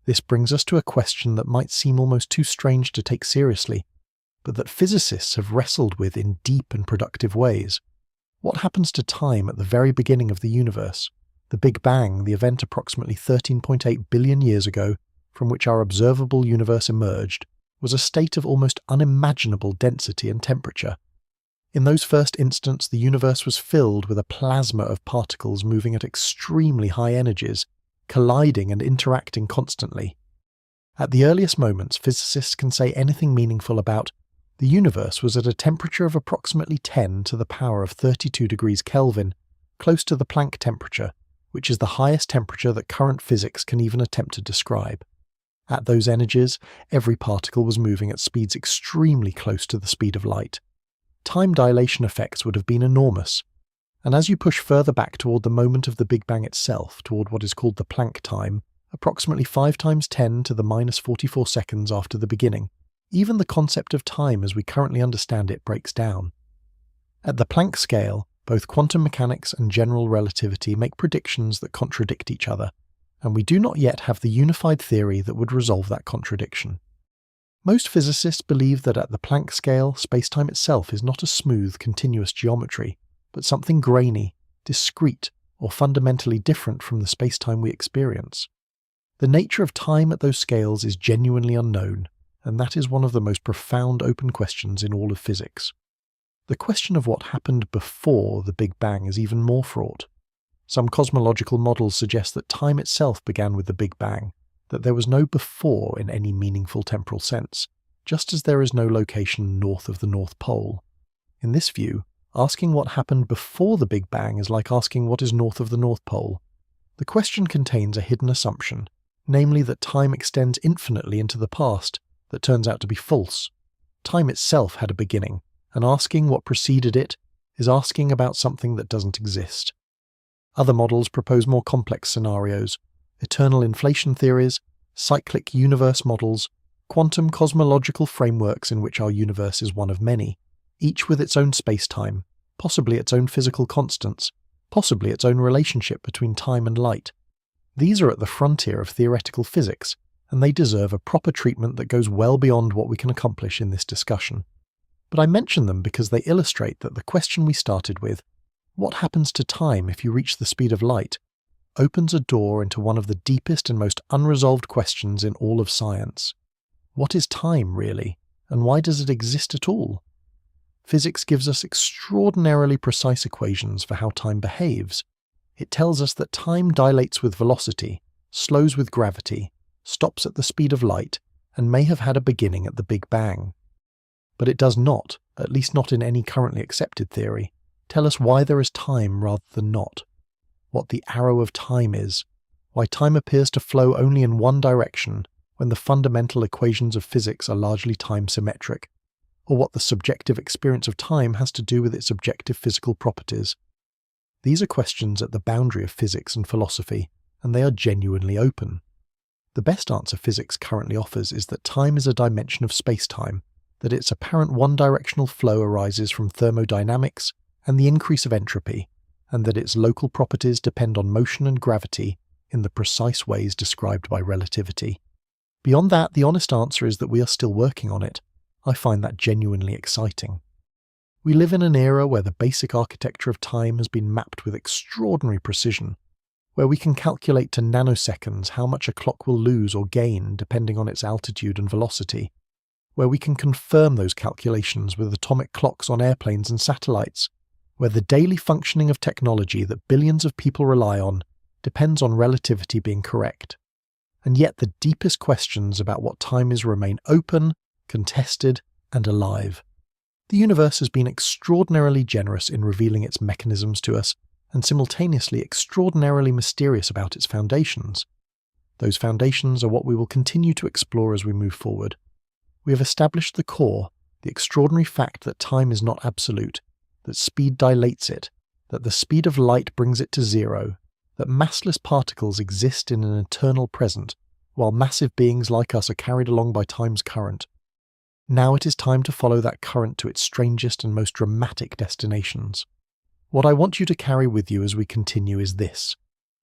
This brings us to a question that might seem almost too strange to take seriously, but that physicists have wrestled with in deep and productive ways. What happens to time at the very beginning of the universe? The Big Bang, the event approximately 13.8 billion years ago, from which our observable universe emerged, was a state of almost unimaginable density and temperature. In those first instants, the universe was filled with a plasma of particles moving at extremely high energies, colliding and interacting constantly. At the earliest moments, physicists can say anything meaningful about the universe was at a temperature of approximately 10 to the power of 32 degrees Kelvin, close to the Planck temperature, which is the highest temperature that current physics can even attempt to describe. At those energies, every particle was moving at speeds extremely close to the speed of light. Time dilation effects would have been enormous, and as you push further back toward the moment of the Big Bang itself, toward what is called the Planck time, approximately 5 times 10 to the minus 44 seconds after the beginning, even the concept of time as we currently understand it breaks down. At the Planck scale, both quantum mechanics and general relativity make predictions that contradict each other, and we do not yet have the unified theory that would resolve that contradiction. Most physicists believe that at the Planck scale, spacetime itself is not a smooth, continuous geometry, but something grainy, discrete, or fundamentally different from the spacetime we experience. The nature of time at those scales is genuinely unknown, and that is one of the most profound open questions in all of physics. The question of what happened before the Big Bang is even more fraught. Some cosmological models suggest that time itself began with the Big Bang, that there was no before in any meaningful temporal sense, just as there is no location north of the North Pole. In this view, asking what happened before the Big Bang is like asking what is north of the North Pole. The question contains a hidden assumption, namely that time extends infinitely into the past, that turns out to be false. Time itself had a beginning, and asking what preceded it is asking about something that doesn't exist. Other models propose more complex scenarios: eternal inflation theories, cyclic universe models, quantum cosmological frameworks in which our universe is one of many, each with its own space-time, possibly its own physical constants, possibly its own relationship between time and light. These are at the frontier of theoretical physics, and they deserve a proper treatment that goes well beyond what we can accomplish in this discussion. But I mention them because they illustrate that the question we started with, what happens to time if you reach the speed of light, opens a door into one of the deepest and most unresolved questions in all of science. What is time, really, and why does it exist at all? Physics gives us extraordinarily precise equations for how time behaves. It tells us that time dilates with velocity, slows with gravity, stops at the speed of light, and may have had a beginning at the Big Bang. But it does not, at least not in any currently accepted theory, tell us why there is time rather than not, what the arrow of time is, why time appears to flow only in one direction when the fundamental equations of physics are largely time-symmetric, or what the subjective experience of time has to do with its objective physical properties. These are questions at the boundary of physics and philosophy, and they are genuinely open. The best answer physics currently offers is that time is a dimension of space-time, that its apparent one-directional flow arises from thermodynamics and the increase of entropy, and that its local properties depend on motion and gravity in the precise ways described by relativity. Beyond that, the honest answer is that we are still working on it. I find that genuinely exciting. We live in an era where the basic architecture of time has been mapped with extraordinary precision, where we can calculate to nanoseconds how much a clock will lose or gain depending on its altitude and velocity, where we can confirm those calculations with atomic clocks on airplanes and satellites, where the daily functioning of technology that billions of people rely on depends on relativity being correct. And yet the deepest questions about what time is remain open, contested, and alive. The universe has been extraordinarily generous in revealing its mechanisms to us, and simultaneously extraordinarily mysterious about its foundations. Those foundations are what we will continue to explore as we move forward. We have established the core, the extraordinary fact that time is not absolute, that speed dilates it, that the speed of light brings it to zero, that massless particles exist in an eternal present, while massive beings like us are carried along by time's current. Now it is time to follow that current to its strangest and most dramatic destinations. What I want you to carry with you as we continue is this: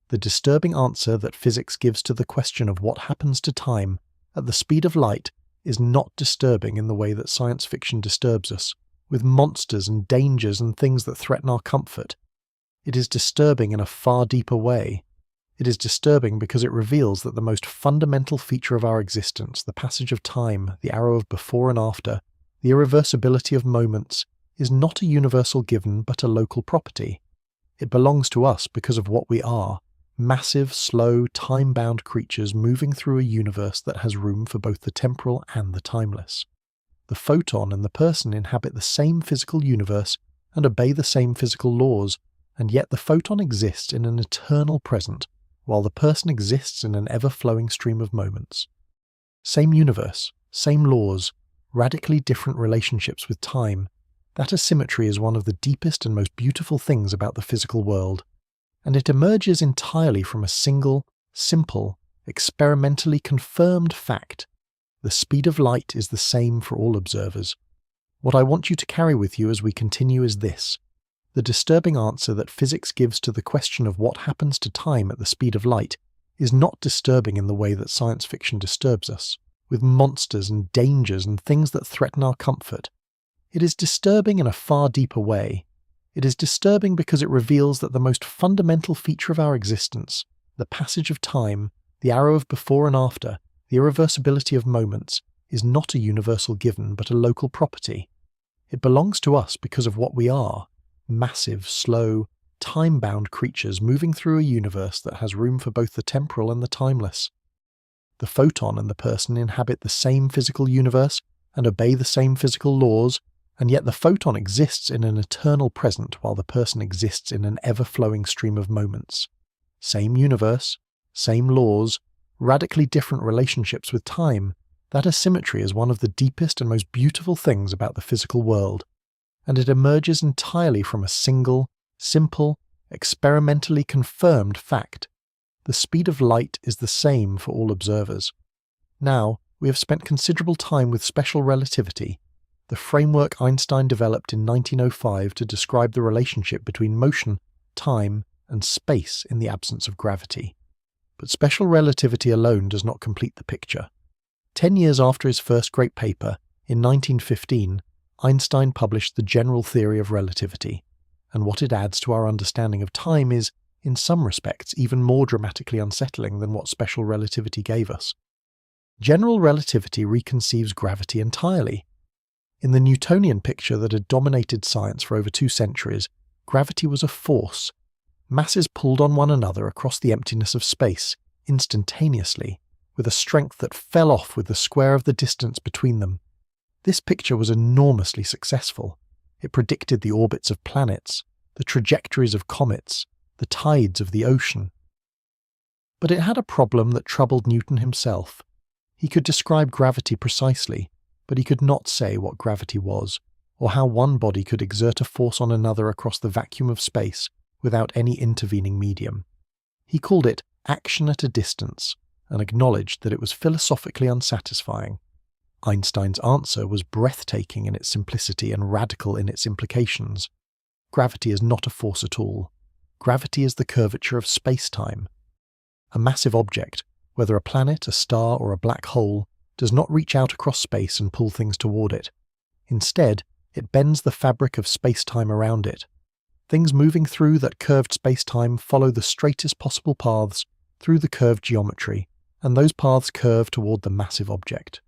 the disturbing answer that physics gives to the question of what happens to time at the speed of light is not disturbing in the way that science fiction disturbs us, with monsters and dangers and things that threaten our comfort. It is disturbing in a far deeper way. It is disturbing because it reveals that the most fundamental feature of our existence, the passage of time, the arrow of before and after, the irreversibility of moments, is not a universal given but a local property. It belongs to us because of what we are, massive, slow, time-bound creatures moving through a universe that has room for both the temporal and the timeless. The photon and the person inhabit the same physical universe and obey the same physical laws, and yet the photon exists in an eternal present, while the person exists in an ever-flowing stream of moments. Same universe, same laws, radically different relationships with time. That asymmetry is one of the deepest and most beautiful things about the physical world, and it emerges entirely from a single, simple, experimentally confirmed fact. The speed of light is the same for all observers. What I want you to carry with you as we continue is this: the disturbing answer that physics gives to the question of what happens to time at the speed of light is not disturbing in the way that science fiction disturbs us, with monsters and dangers and things that threaten our comfort. It is disturbing in a far deeper way. It is disturbing because it reveals that the most fundamental feature of our existence, the passage of time, The arrow of before and after, the irreversibility of moments, is not a universal given but a local property. It belongs to us because of what we are, massive, slow, time-bound creatures moving through a universe that has room for both the temporal and the timeless. The photon and the person inhabit the same physical universe and obey the same physical laws, and yet the photon exists in an eternal present while the person exists in an ever-flowing stream of moments. Same universe, same laws, radically different relationships with time. That asymmetry is one of the deepest and most beautiful things about the physical world, and it emerges entirely from a single, simple, experimentally confirmed fact. The speed of light is the same for all observers. Now, we have spent considerable time with special relativity, the framework Einstein developed in 1905 to describe the relationship between motion, time, and space in the absence of gravity. But special relativity alone does not complete the picture. 10 years after his first great paper, in 1915, Einstein published the general theory of relativity, and what it adds to our understanding of time is, in some respects, even more dramatically unsettling than what special relativity gave us. General relativity reconceives gravity entirely. In the Newtonian picture that had dominated science for over 2 centuries, gravity was a force. Masses pulled on one another across the emptiness of space, instantaneously, with a strength that fell off with the square of the distance between them. This picture was enormously successful. It predicted the orbits of planets, the trajectories of comets, the tides of the ocean. But it had a problem that troubled Newton himself. He could describe gravity precisely, but he could not say what gravity was, or how one body could exert a force on another across the vacuum of space without any intervening medium. He called it action at a distance, and acknowledged that it was philosophically unsatisfying. Einstein's answer was breathtaking in its simplicity and radical in its implications. Gravity is not a force at all. Gravity is the curvature of space-time. A massive object, whether a planet, a star, or a black hole, does not reach out across space and pull things toward it. Instead, it bends the fabric of space-time around it. Things moving through that curved space-time follow the straightest possible paths through the curved geometry, and those paths curve toward the massive object.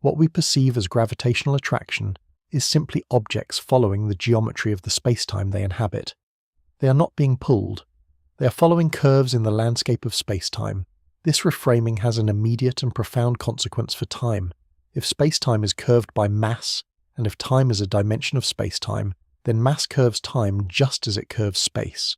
What we perceive as gravitational attraction is simply objects following the geometry of the space-time they inhabit. They are not being pulled. They are following curves in the landscape of space-time. This reframing has an immediate and profound consequence for time. If space-time is curved by mass, and if time is a dimension of space-time, then mass curves time just as it curves space.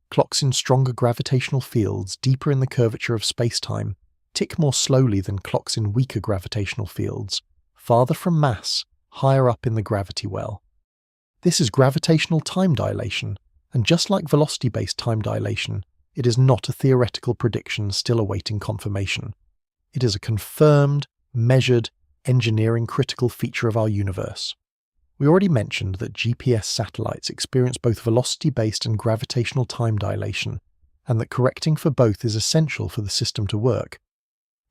Clocks in stronger gravitational fields, deeper in the curvature of space-time, tick more slowly than clocks in weaker gravitational fields, farther from mass, higher up in the gravity well. This is gravitational time dilation, and just like velocity-based time dilation, it is not a theoretical prediction still awaiting confirmation. It is a confirmed, measured, engineering critical feature of our universe. We already mentioned that GPS satellites experience both velocity-based and gravitational time dilation, and that correcting for both is essential for the system to work.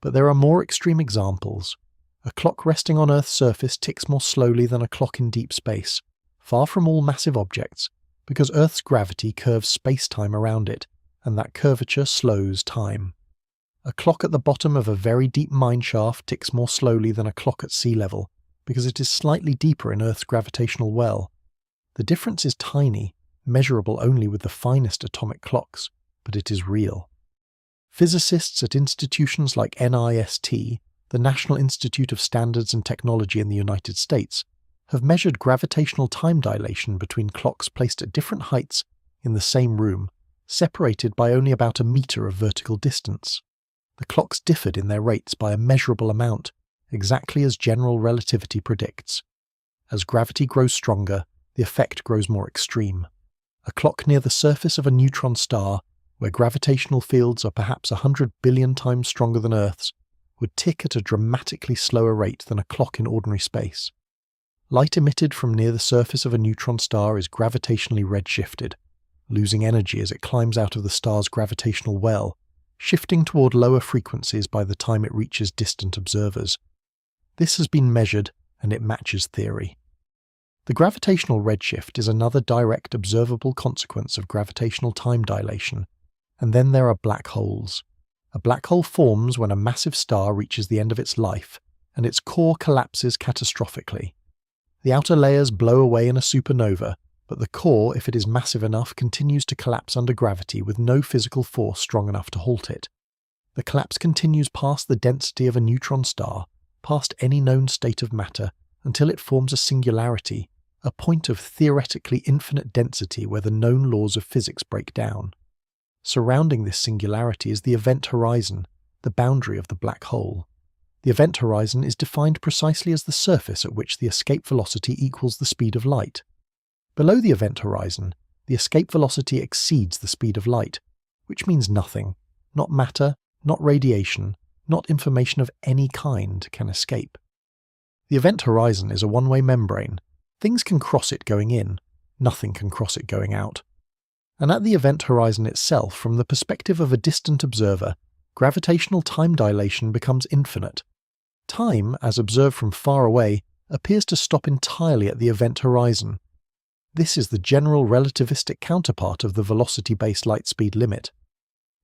But there are more extreme examples. A clock resting on Earth's surface ticks more slowly than a clock in deep space, far from all massive objects, because Earth's gravity curves space-time around it, and that curvature slows time. A clock at the bottom of a very deep mine shaft ticks more slowly than a clock at sea level, because it is slightly deeper in Earth's gravitational well. The difference is tiny, measurable only with the finest atomic clocks, but it is real. Physicists at institutions like NIST, the National Institute of Standards and Technology in the United States, have measured gravitational time dilation between clocks placed at different heights in the same room, separated by only about a meter of vertical distance. The clocks differed in their rates by a measurable amount, exactly as general relativity predicts. As gravity grows stronger, the effect grows more extreme. A clock near the surface of a neutron star, where gravitational fields are perhaps 100 billion times stronger than Earth's, would tick at a dramatically slower rate than a clock in ordinary space. Light emitted from near the surface of a neutron star is gravitationally redshifted, losing energy as it climbs out of the star's gravitational well, shifting toward lower frequencies by the time it reaches distant observers. This has been measured, and it matches theory. The gravitational redshift is another direct observable consequence of gravitational time dilation, and then there are black holes. A black hole forms when a massive star reaches the end of its life, and its core collapses catastrophically. The outer layers blow away in a supernova, but the core, if it is massive enough, continues to collapse under gravity with no physical force strong enough to halt it. The collapse continues past the density of a neutron star, past any known state of matter, until it forms a singularity, a point of theoretically infinite density where the known laws of physics break down. Surrounding this singularity is the event horizon, the boundary of the black hole. The event horizon is defined precisely as the surface at which the escape velocity equals the speed of light. Below the event horizon, the escape velocity exceeds the speed of light, which means nothing, not matter, not radiation, not information of any kind can escape. The event horizon is a one-way membrane. Things can cross it going in, nothing can cross it going out. And at the event horizon itself, from the perspective of a distant observer, gravitational time dilation becomes infinite. Time, as observed from far away, appears to stop entirely at the event horizon. This is the general relativistic counterpart of the velocity-based light speed limit.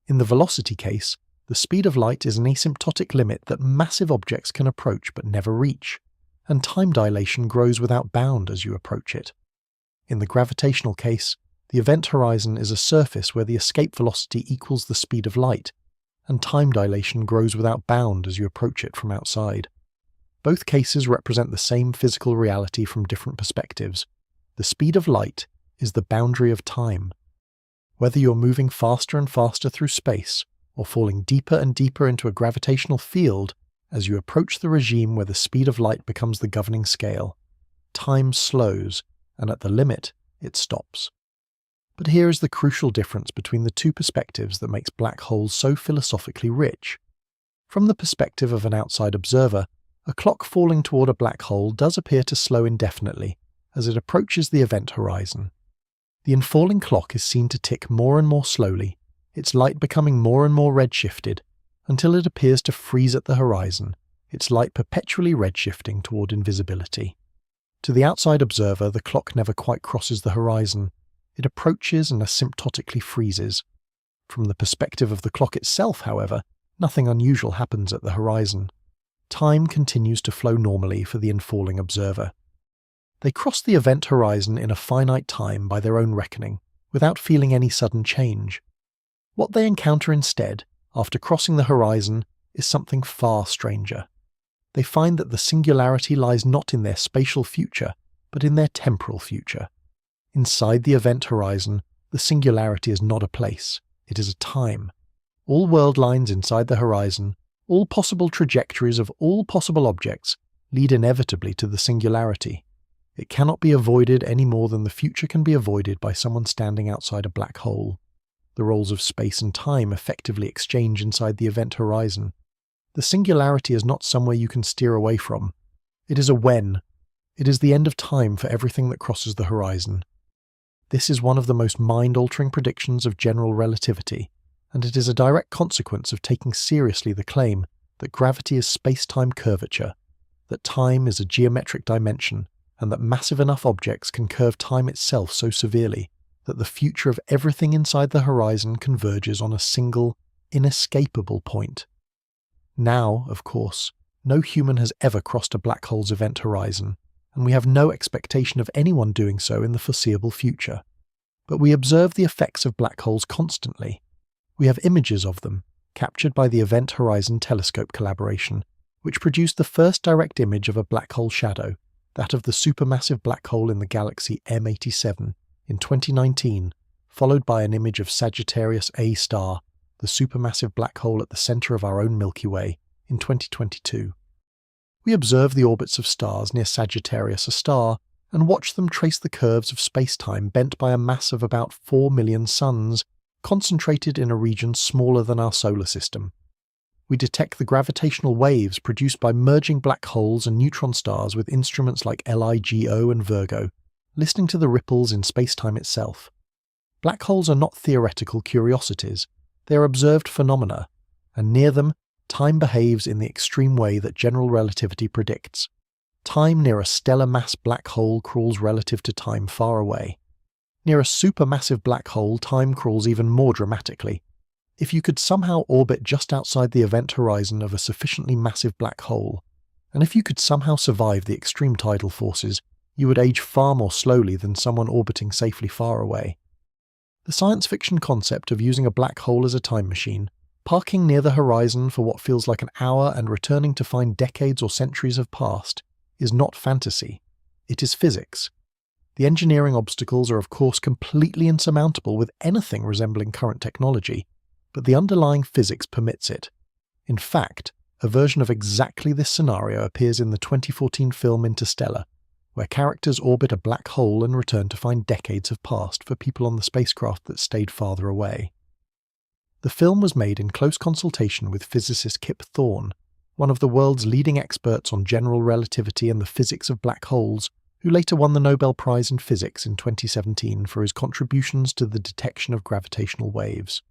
In the velocity case, the speed of light is an asymptotic limit that massive objects can approach but never reach, and time dilation grows without bound as you approach it. In the gravitational case, the event horizon is a surface where the escape velocity equals the speed of light, and time dilation grows without bound as you approach it from outside. Both cases represent the same physical reality from different perspectives. The speed of light is the boundary of time. Whether you're moving faster and faster through space, or falling deeper and deeper into a gravitational field as you approach the regime where the speed of light becomes the governing scale, time slows, and at the limit, it stops. But here is the crucial difference between the two perspectives that makes black holes so philosophically rich. From the perspective of an outside observer, a clock falling toward a black hole does appear to slow indefinitely as it approaches the event horizon. The infalling clock is seen to tick more and more slowly, its light becoming more and more redshifted, until it appears to freeze at the horizon, its light perpetually redshifting toward invisibility. To the outside observer, the clock never quite crosses the horizon. It approaches and asymptotically freezes. From the perspective of the clock itself, however, nothing unusual happens at the horizon. Time continues to flow normally for the infalling observer. They cross the event horizon in a finite time by their own reckoning, without feeling any sudden change. What they encounter instead, after crossing the horizon, is something far stranger. They find that the singularity lies not in their spatial future, but in their temporal future. Inside the event horizon, the singularity is not a place, it is a time. All world lines inside the horizon, all possible trajectories of all possible objects, lead inevitably to the singularity. It cannot be avoided any more than the future can be avoided by someone standing outside a black hole. The roles of space and time effectively exchange inside the event horizon. The singularity is not somewhere you can steer away from. It is a when. It is the end of time for everything that crosses the horizon. This is one of the most mind-altering predictions of general relativity, and it is a direct consequence of taking seriously the claim that gravity is space-time curvature, that time is a geometric dimension, and that massive enough objects can curve time itself so severely that the future of everything inside the horizon converges on a single, inescapable point. Now, of course, no human has ever crossed a black hole's event horizon, and we have no expectation of anyone doing so in the foreseeable future. But we observe the effects of black holes constantly. We have images of them, captured by the Event Horizon Telescope collaboration, which produced the first direct image of a black hole shadow, that of the supermassive black hole in the galaxy M87, in 2019, followed by an image of Sagittarius A star, the supermassive black hole at the center of our own Milky Way, in 2022. We observe the orbits of stars near Sagittarius A star and watch them trace the curves of space-time bent by a mass of about 4 million suns, concentrated in a region smaller than our solar system. We detect the gravitational waves produced by merging black holes and neutron stars with instruments like LIGO and Virgo, listening to the ripples in space-time itself. Black holes are not theoretical curiosities, they are observed phenomena, and near them, time behaves in the extreme way that general relativity predicts. Time near a stellar mass black hole crawls relative to time far away. Near a supermassive black hole, time crawls even more dramatically. If you could somehow orbit just outside the event horizon of a sufficiently massive black hole, and if you could somehow survive the extreme tidal forces, you would age far more slowly than someone orbiting safely far away. The science fiction concept of using a black hole as a time machine, parking near the horizon for what feels like an hour and returning to find decades or centuries have passed, is not fantasy. It is physics. The engineering obstacles are of course completely insurmountable with anything resembling current technology, but the underlying physics permits it. In fact, a version of exactly this scenario appears in the 2014 film Interstellar, where characters orbit a black hole and return to find decades have passed for people on the spacecraft that stayed farther away. The film was made in close consultation with physicist Kip Thorne, one of the world's leading experts on general relativity and the physics of black holes, who later won the Nobel Prize in Physics in 2017 for his contributions to the detection of gravitational waves.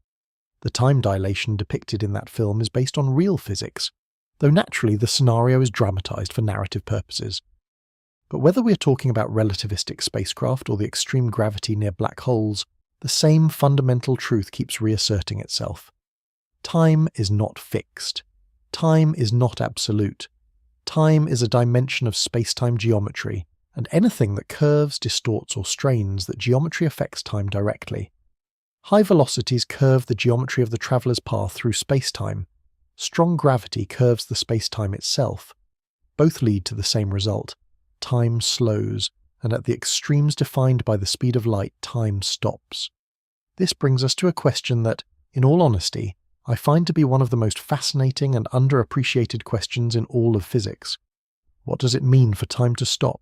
The time dilation depicted in that film is based on real physics, though naturally the scenario is dramatized for narrative purposes. But whether we are talking about relativistic spacecraft or the extreme gravity near black holes, the same fundamental truth keeps reasserting itself. Time is not fixed. Time is not absolute. Time is a dimension of space-time geometry, and anything that curves, distorts, or strains that geometry affects time directly. High velocities curve the geometry of the traveller's path through space-time. Strong gravity curves the space-time itself. Both lead to the same result. Time slows, and at the extremes defined by the speed of light, time stops. This brings us to a question that, in all honesty, I find to be one of the most fascinating and underappreciated questions in all of physics. What does it mean for time to stop?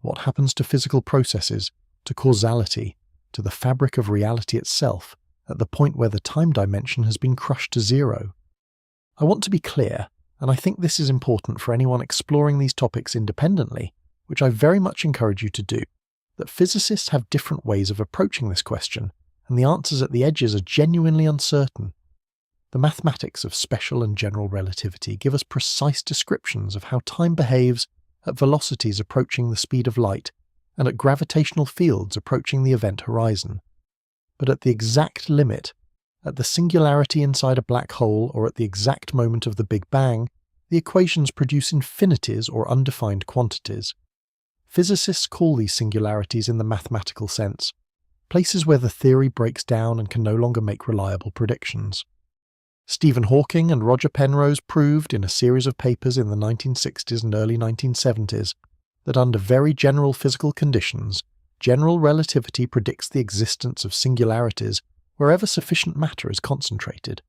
What happens to physical processes, to causality, to the fabric of reality itself, at the point where the time dimension has been crushed to zero? I want to be clear, and I think this is important for anyone exploring these topics independently, which I very much encourage you to do, that physicists have different ways of approaching this question, and the answers at the edges are genuinely uncertain. The mathematics of special and general relativity give us precise descriptions of how time behaves at velocities approaching the speed of light and at gravitational fields approaching the event horizon. But at the exact limit, at the singularity inside a black hole or at the exact moment of the Big Bang, the equations produce infinities or undefined quantities. Physicists call these singularities in the mathematical sense, places where the theory breaks down and can no longer make reliable predictions. Stephen Hawking and Roger Penrose proved in a series of papers in the 1960s and early 1970s that under very general physical conditions, general relativity predicts the existence of singularities wherever sufficient matter is concentrated.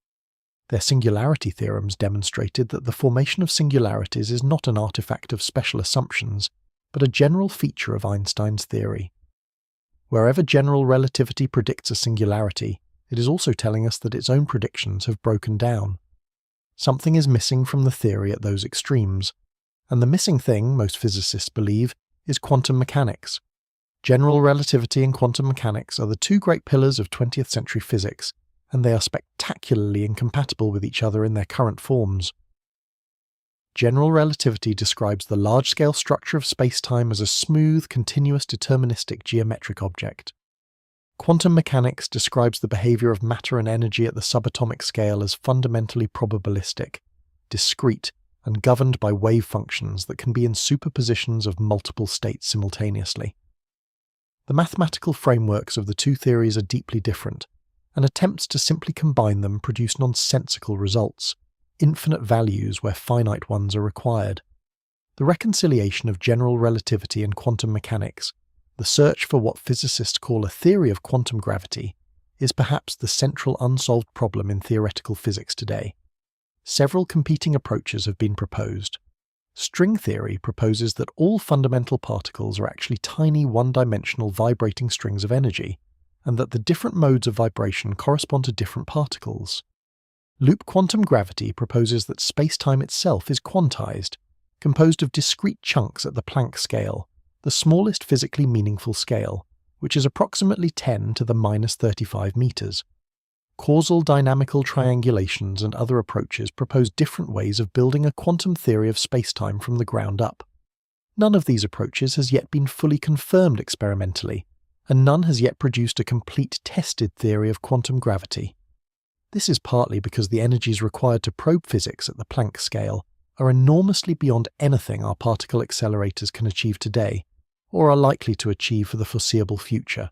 Their singularity theorems demonstrated that the formation of singularities is not an artifact of special assumptions, but a general feature of Einstein's theory. Wherever general relativity predicts a singularity, it is also telling us that its own predictions have broken down. Something is missing from the theory at those extremes, and the missing thing, most physicists believe, is quantum mechanics. General relativity and quantum mechanics are the two great pillars of 20th century physics, and they are spectacularly incompatible with each other in their current forms. General relativity describes the large-scale structure of space-time as a smooth, continuous, deterministic geometric object. Quantum mechanics describes the behavior of matter and energy at the subatomic scale as fundamentally probabilistic, discrete, and governed by wave functions that can be in superpositions of multiple states simultaneously. The mathematical frameworks of the two theories are deeply different, and attempts to simply combine them produce nonsensical results, infinite values where finite ones are required. The reconciliation of general relativity and quantum mechanics, the search for what physicists call a theory of quantum gravity, is perhaps the central unsolved problem in theoretical physics today. Several competing approaches have been proposed. String theory proposes that all fundamental particles are actually tiny one-dimensional vibrating strings of energy, and that the different modes of vibration correspond to different particles. Loop quantum gravity proposes that space-time itself is quantized, composed of discrete chunks at the Planck scale, the smallest physically meaningful scale, which is approximately 10 to the minus 35 meters. Causal dynamical triangulations and other approaches propose different ways of building a quantum theory of space-time from the ground up. None of these approaches has yet been fully confirmed experimentally, and none has yet produced a complete tested theory of quantum gravity. This is partly because the energies required to probe physics at the Planck scale are enormously beyond anything our particle accelerators can achieve today, or are likely to achieve for the foreseeable future.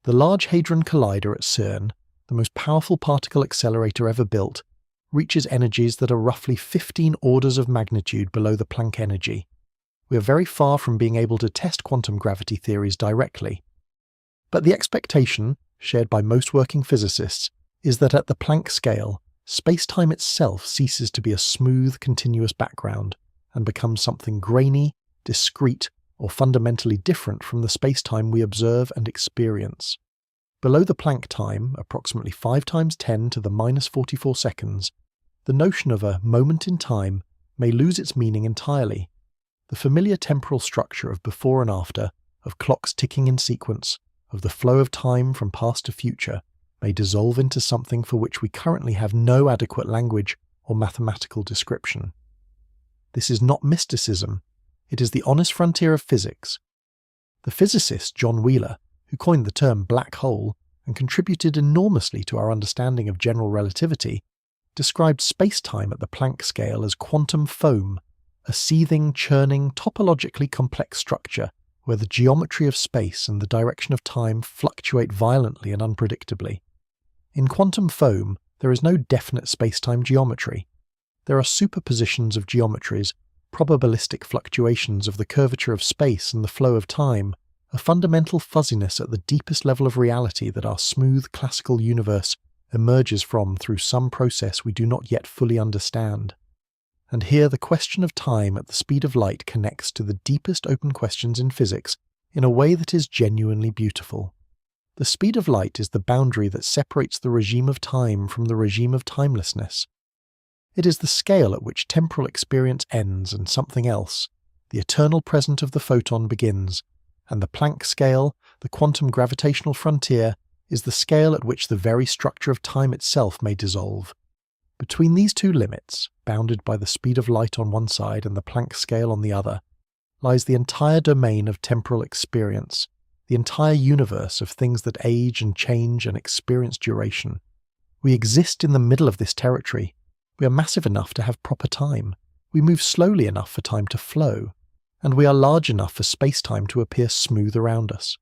The Large Hadron Collider at CERN, the most powerful particle accelerator ever built, reaches energies that are roughly 15 orders of magnitude below the Planck energy. We are very far from being able to test quantum gravity theories directly. But the expectation, shared by most working physicists, is that at the Planck scale, space-time itself ceases to be a smooth, continuous background and becomes something grainy, discrete, or fundamentally different from the space-time we observe and experience. Below the Planck time, approximately 5 times 10 to the minus 44 seconds, the notion of a moment in time may lose its meaning entirely. The familiar temporal structure of before and after, of clocks ticking in sequence, of the flow of time from past to future, may dissolve into something for which we currently have no adequate language or mathematical description. This is not mysticism, it is the honest frontier of physics. The physicist John Wheeler, who coined the term black hole and contributed enormously to our understanding of general relativity, described space-time at the Planck scale as quantum foam, a seething, churning, topologically complex structure where the geometry of space and the direction of time fluctuate violently and unpredictably. In quantum foam, there is no definite space-time geometry. There are superpositions of geometries, probabilistic fluctuations of the curvature of space and the flow of time, a fundamental fuzziness at the deepest level of reality that our smooth classical universe emerges from through some process we do not yet fully understand. And here the question of time at the speed of light connects to the deepest open questions in physics in a way that is genuinely beautiful. The speed of light is the boundary that separates the regime of time from the regime of timelessness. It is the scale at which temporal experience ends and something else, the eternal present of the photon, begins, and the Planck scale, the quantum gravitational frontier, is the scale at which the very structure of time itself may dissolve. Between these two limits, bounded by the speed of light on one side and the Planck scale on the other, lies the entire domain of temporal experience, the entire universe of things that age and change and experience duration. We exist in the middle of this territory. We are massive enough to have proper time. We move slowly enough for time to flow. And we are large enough for space-time to appear smooth around us.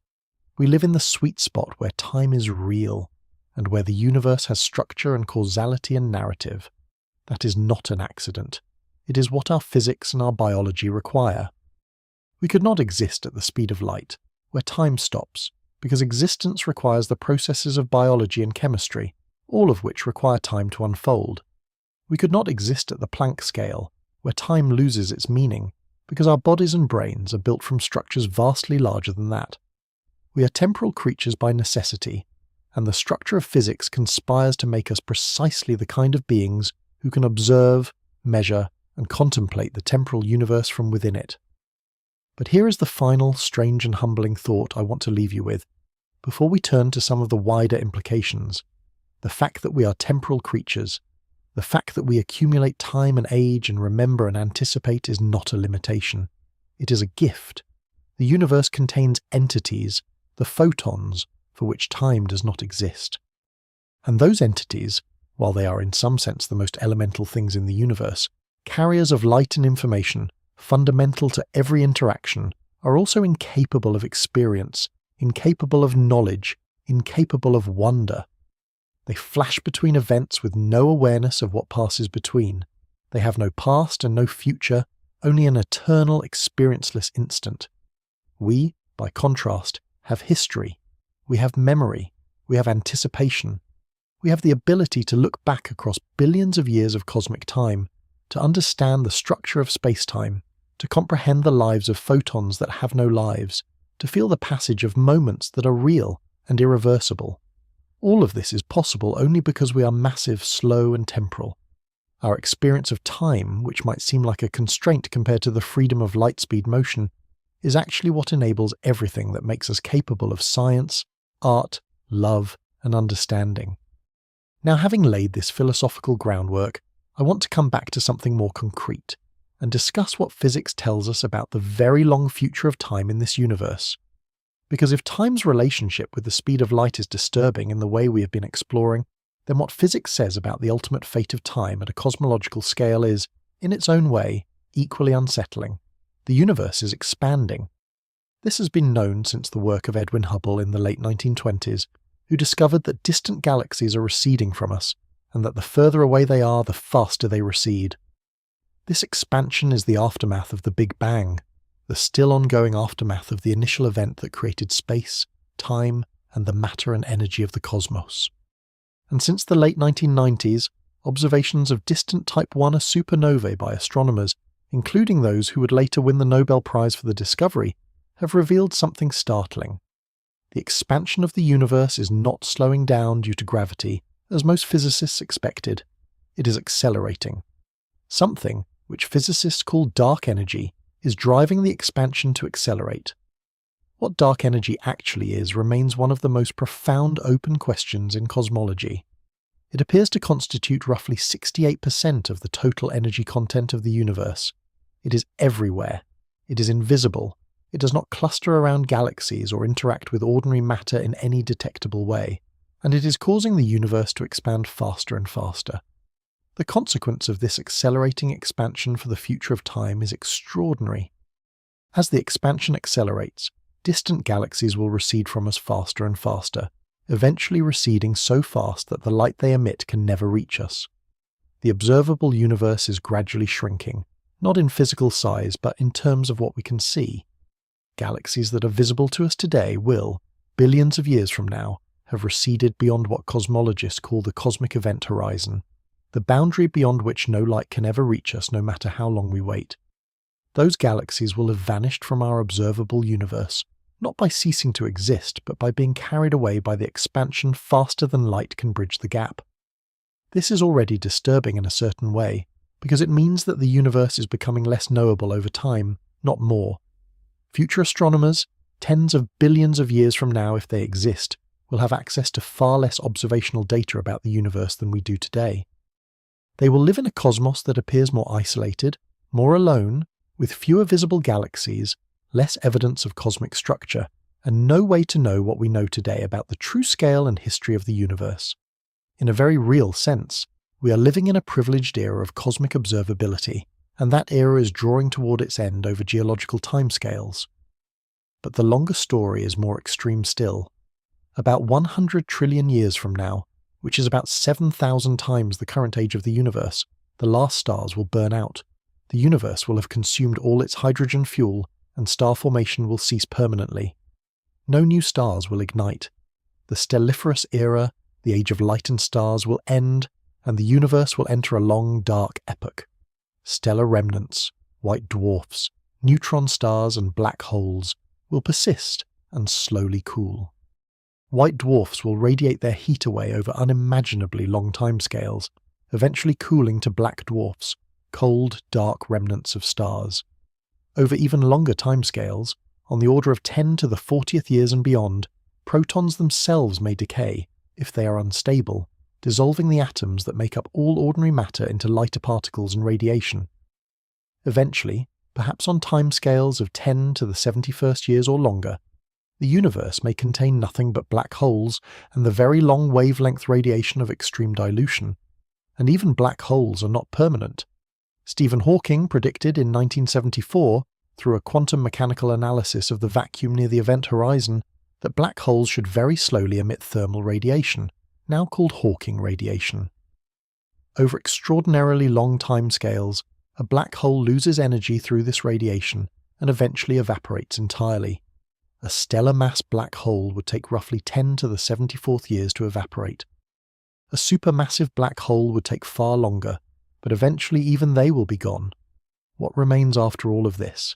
We live in the sweet spot where time is real, and where the universe has structure and causality and narrative. That is not an accident. It is what our physics and our biology require. We could not exist at the speed of light, where time stops, because existence requires the processes of biology and chemistry, all of which require time to unfold. We could not exist at the Planck scale, where time loses its meaning, because our bodies and brains are built from structures vastly larger than that. We are temporal creatures by necessity, and the structure of physics conspires to make us precisely the kind of beings who can observe, measure, and contemplate the temporal universe from within it. But here is the final, strange and humbling thought I want to leave you with, before we turn to some of the wider implications. The fact that we are temporal creatures, the fact that we accumulate time and age and remember and anticipate is not a limitation. It is a gift. The universe contains entities, the photons, for which time does not exist. And those entities, while they are in some sense the most elemental things in the universe, carriers of light and information, fundamental to every interaction, are also incapable of experience, incapable of knowledge, incapable of wonder. They flash between events with no awareness of what passes between. They have no past and no future, only an eternal experienceless instant. We, by contrast, have history. We have memory. We have anticipation. We have the ability to look back across billions of years of cosmic time, to understand the structure of space-time, to comprehend the lives of photons that have no lives, to feel the passage of moments that are real and irreversible. All of this is possible only because we are massive, slow, and temporal. Our experience of time, which might seem like a constraint compared to the freedom of light-speed motion, is actually what enables everything that makes us capable of science, art, love, and understanding. Now, having laid this philosophical groundwork, I want to come back to something more concrete and discuss what physics tells us about the very long future of time in this universe. Because if time's relationship with the speed of light is disturbing in the way we have been exploring, then what physics says about the ultimate fate of time at a cosmological scale is, in its own way, equally unsettling. The universe is expanding. This has been known since the work of Edwin Hubble in the late 1920s, who discovered that distant galaxies are receding from us, and that the further away they are, the faster they recede. This expansion is the aftermath of the Big Bang, the still ongoing aftermath of the initial event that created space, time, and the matter and energy of the cosmos. And since the late 1990s, observations of distant Type Ia supernovae by astronomers, including those who would later win the Nobel Prize for the discovery, have revealed something startling. The expansion of the universe is not slowing down due to gravity, as most physicists expected. It is accelerating. Something, which physicists call dark energy, is driving the expansion to accelerate. What dark energy actually is remains one of the most profound open questions in cosmology. It appears to constitute roughly 68% of the total energy content of the universe. It is everywhere. It is invisible. It does not cluster around galaxies or interact with ordinary matter in any detectable way, and it is causing the universe to expand faster and faster. The consequence of this accelerating expansion for the future of time is extraordinary. As the expansion accelerates, distant galaxies will recede from us faster and faster, eventually receding so fast that the light they emit can never reach us. The observable universe is gradually shrinking, not in physical size but in terms of what we can see. Galaxies that are visible to us today will, billions of years from now, have receded beyond what cosmologists call the cosmic event horizon, the boundary beyond which no light can ever reach us no matter how long we wait. Those galaxies will have vanished from our observable universe, not by ceasing to exist, but by being carried away by the expansion faster than light can bridge the gap. This is already disturbing in a certain way, because it means that the universe is becoming less knowable over time, not more. Future astronomers, tens of billions of years from now if they exist, will have access to far less observational data about the universe than we do today. They will live in a cosmos that appears more isolated, more alone, with fewer visible galaxies, less evidence of cosmic structure, and no way to know what we know today about the true scale and history of the universe. In a very real sense, we are living in a privileged era of cosmic observability, and that era is drawing toward its end over geological timescales. But the longer story is more extreme still. About 100 trillion years from now, which is about 7,000 times the current age of the universe, the last stars will burn out. The universe will have consumed all its hydrogen fuel, and star formation will cease permanently. No new stars will ignite. The stelliferous era, the age of light and stars, will end, and the universe will enter a long, dark epoch. Stellar remnants, white dwarfs, neutron stars, and black holes will persist and slowly cool. White dwarfs will radiate their heat away over unimaginably long timescales, eventually cooling to black dwarfs, cold, dark remnants of stars. Over even longer timescales, on the order of 10 to the 40th years and beyond, protons themselves may decay, if they are unstable, dissolving the atoms that make up all ordinary matter into lighter particles and radiation. Eventually, perhaps on timescales of 10 to the 71st years or longer, the universe may contain nothing but black holes and the very long wavelength radiation of extreme dilution. And even black holes are not permanent. Stephen Hawking predicted in 1974, through a quantum mechanical analysis of the vacuum near the event horizon, that black holes should very slowly emit thermal radiation, now called Hawking radiation. Over extraordinarily long timescales, a black hole loses energy through this radiation and eventually evaporates entirely. A stellar mass black hole would take roughly 10 to the 74th years to evaporate. A supermassive black hole would take far longer, but eventually even they will be gone. What remains after all of this?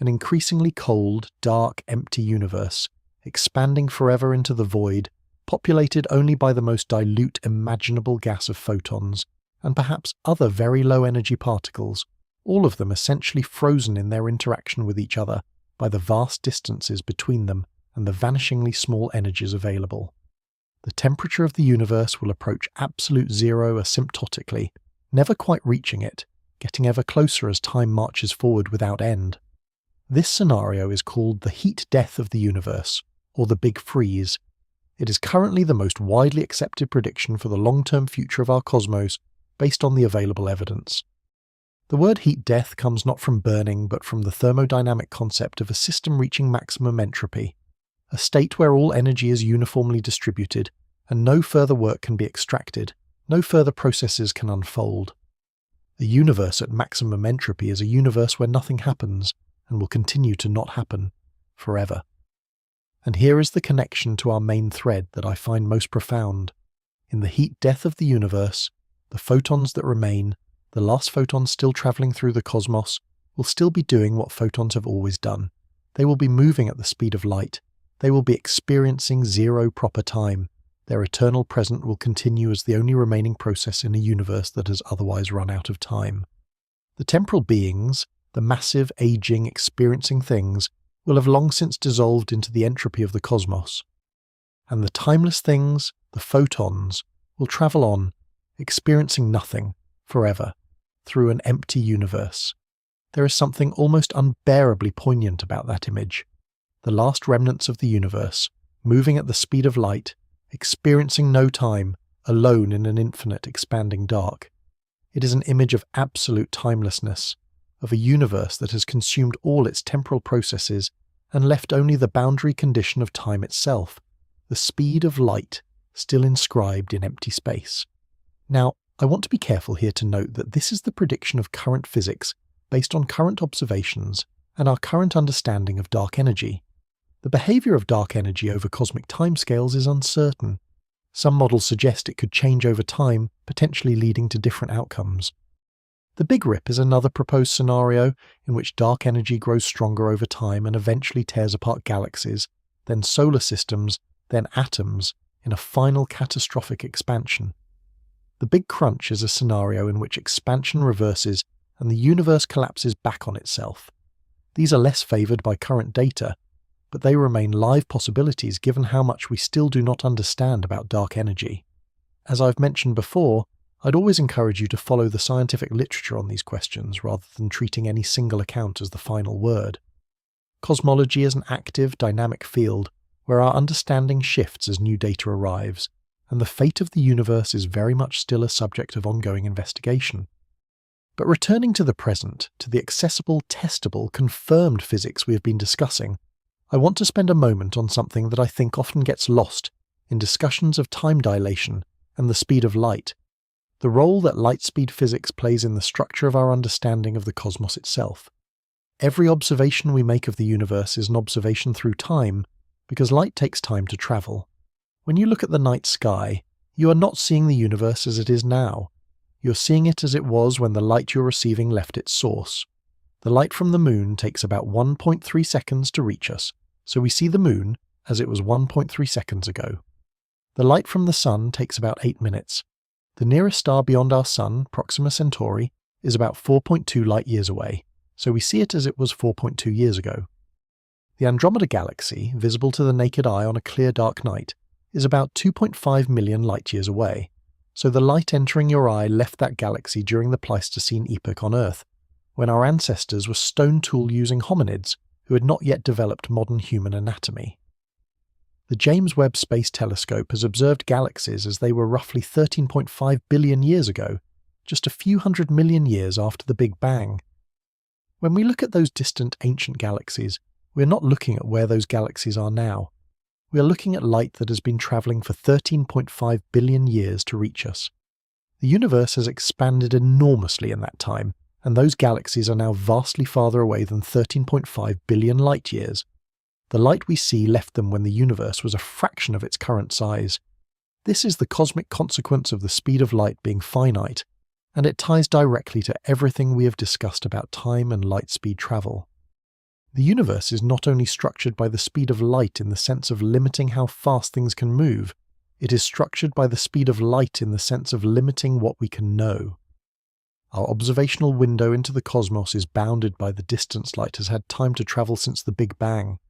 An increasingly cold, dark, empty universe, expanding forever into the void, populated only by the most dilute imaginable gas of photons, and perhaps other very low-energy particles, all of them essentially frozen in their interaction with each other by the vast distances between them and the vanishingly small energies available. The temperature of the universe will approach absolute zero asymptotically, never quite reaching it, getting ever closer as time marches forward without end. This scenario is called the heat death of the universe, or the Big Freeze. It is currently the most widely accepted prediction for the long-term future of our cosmos based on the available evidence. The word heat death comes not from burning but from the thermodynamic concept of a system reaching maximum entropy, a state where all energy is uniformly distributed and no further work can be extracted, no further processes can unfold. A universe at maximum entropy is a universe where nothing happens and will continue to not happen forever. And here is the connection to our main thread that I find most profound. In the heat death of the universe, the photons that remain, the last photons still travelling through the cosmos, will still be doing what photons have always done. They will be moving at the speed of light. They will be experiencing zero proper time. Their eternal present will continue as the only remaining process in a universe that has otherwise run out of time. The temporal beings, the massive, aging, experiencing things, will have long since dissolved into the entropy of the cosmos. And the timeless things, the photons, will travel on, experiencing nothing, forever, through an empty universe. There is something almost unbearably poignant about that image. The last remnants of the universe, moving at the speed of light, experiencing no time, alone in an infinite expanding dark. It is an image of absolute timelessness, of a universe that has consumed all its temporal processes and left only the boundary condition of time itself, the speed of light, still inscribed in empty space. Now, I want to be careful here to note that this is the prediction of current physics based on current observations and our current understanding of dark energy. The behaviour of dark energy over cosmic timescales is uncertain. Some models suggest it could change over time, potentially leading to different outcomes. The Big Rip is another proposed scenario in which dark energy grows stronger over time and eventually tears apart galaxies, then solar systems, then atoms, in a final catastrophic expansion. The Big Crunch is a scenario in which expansion reverses and the universe collapses back on itself. These are less favoured by current data, but they remain live possibilities given how much we still do not understand about dark energy. As I've mentioned before, I'd always encourage you to follow the scientific literature on these questions rather than treating any single account as the final word. Cosmology is an active, dynamic field where our understanding shifts as new data arrives, and the fate of the universe is very much still a subject of ongoing investigation. But returning to the present, to the accessible, testable, confirmed physics we have been discussing, I want to spend a moment on something that I think often gets lost in discussions of time dilation and the speed of light, the role that light-speed physics plays in the structure of our understanding of the cosmos itself. Every observation we make of the universe is an observation through time, because light takes time to travel. When you look at the night sky, you are not seeing the universe as it is now. You're seeing it as it was when the light you're receiving left its source. The light from the moon takes about 1.3 seconds to reach us, so we see the moon as it was 1.3 seconds ago. The light from the sun takes about 8 minutes. The nearest star beyond our sun, Proxima Centauri, is about 4.2 light-years away, so we see it as it was 4.2 years ago. The Andromeda Galaxy, visible to the naked eye on a clear dark night, is about 2.5 million light-years away, so the light entering your eye left that galaxy during the Pleistocene epoch on Earth, when our ancestors were stone tool-using hominids who had not yet developed modern human anatomy. The James Webb Space Telescope has observed galaxies as they were roughly 13.5 billion years ago, just a few 100 million years after the Big Bang. When we look at those distant ancient galaxies, we are not looking at where those galaxies are now. We are looking at light that has been travelling for 13.5 billion years to reach us. The universe has expanded enormously in that time, and those galaxies are now vastly farther away than 13.5 billion light-years. The light we see left them when the universe was a fraction of its current size. This is the cosmic consequence of the speed of light being finite, and it ties directly to everything we have discussed about time and light speed travel. The universe is not only structured by the speed of light in the sense of limiting how fast things can move, it is structured by the speed of light in the sense of limiting what we can know. Our observational window into the cosmos is bounded by the distance light has had time to travel since the Big Bang.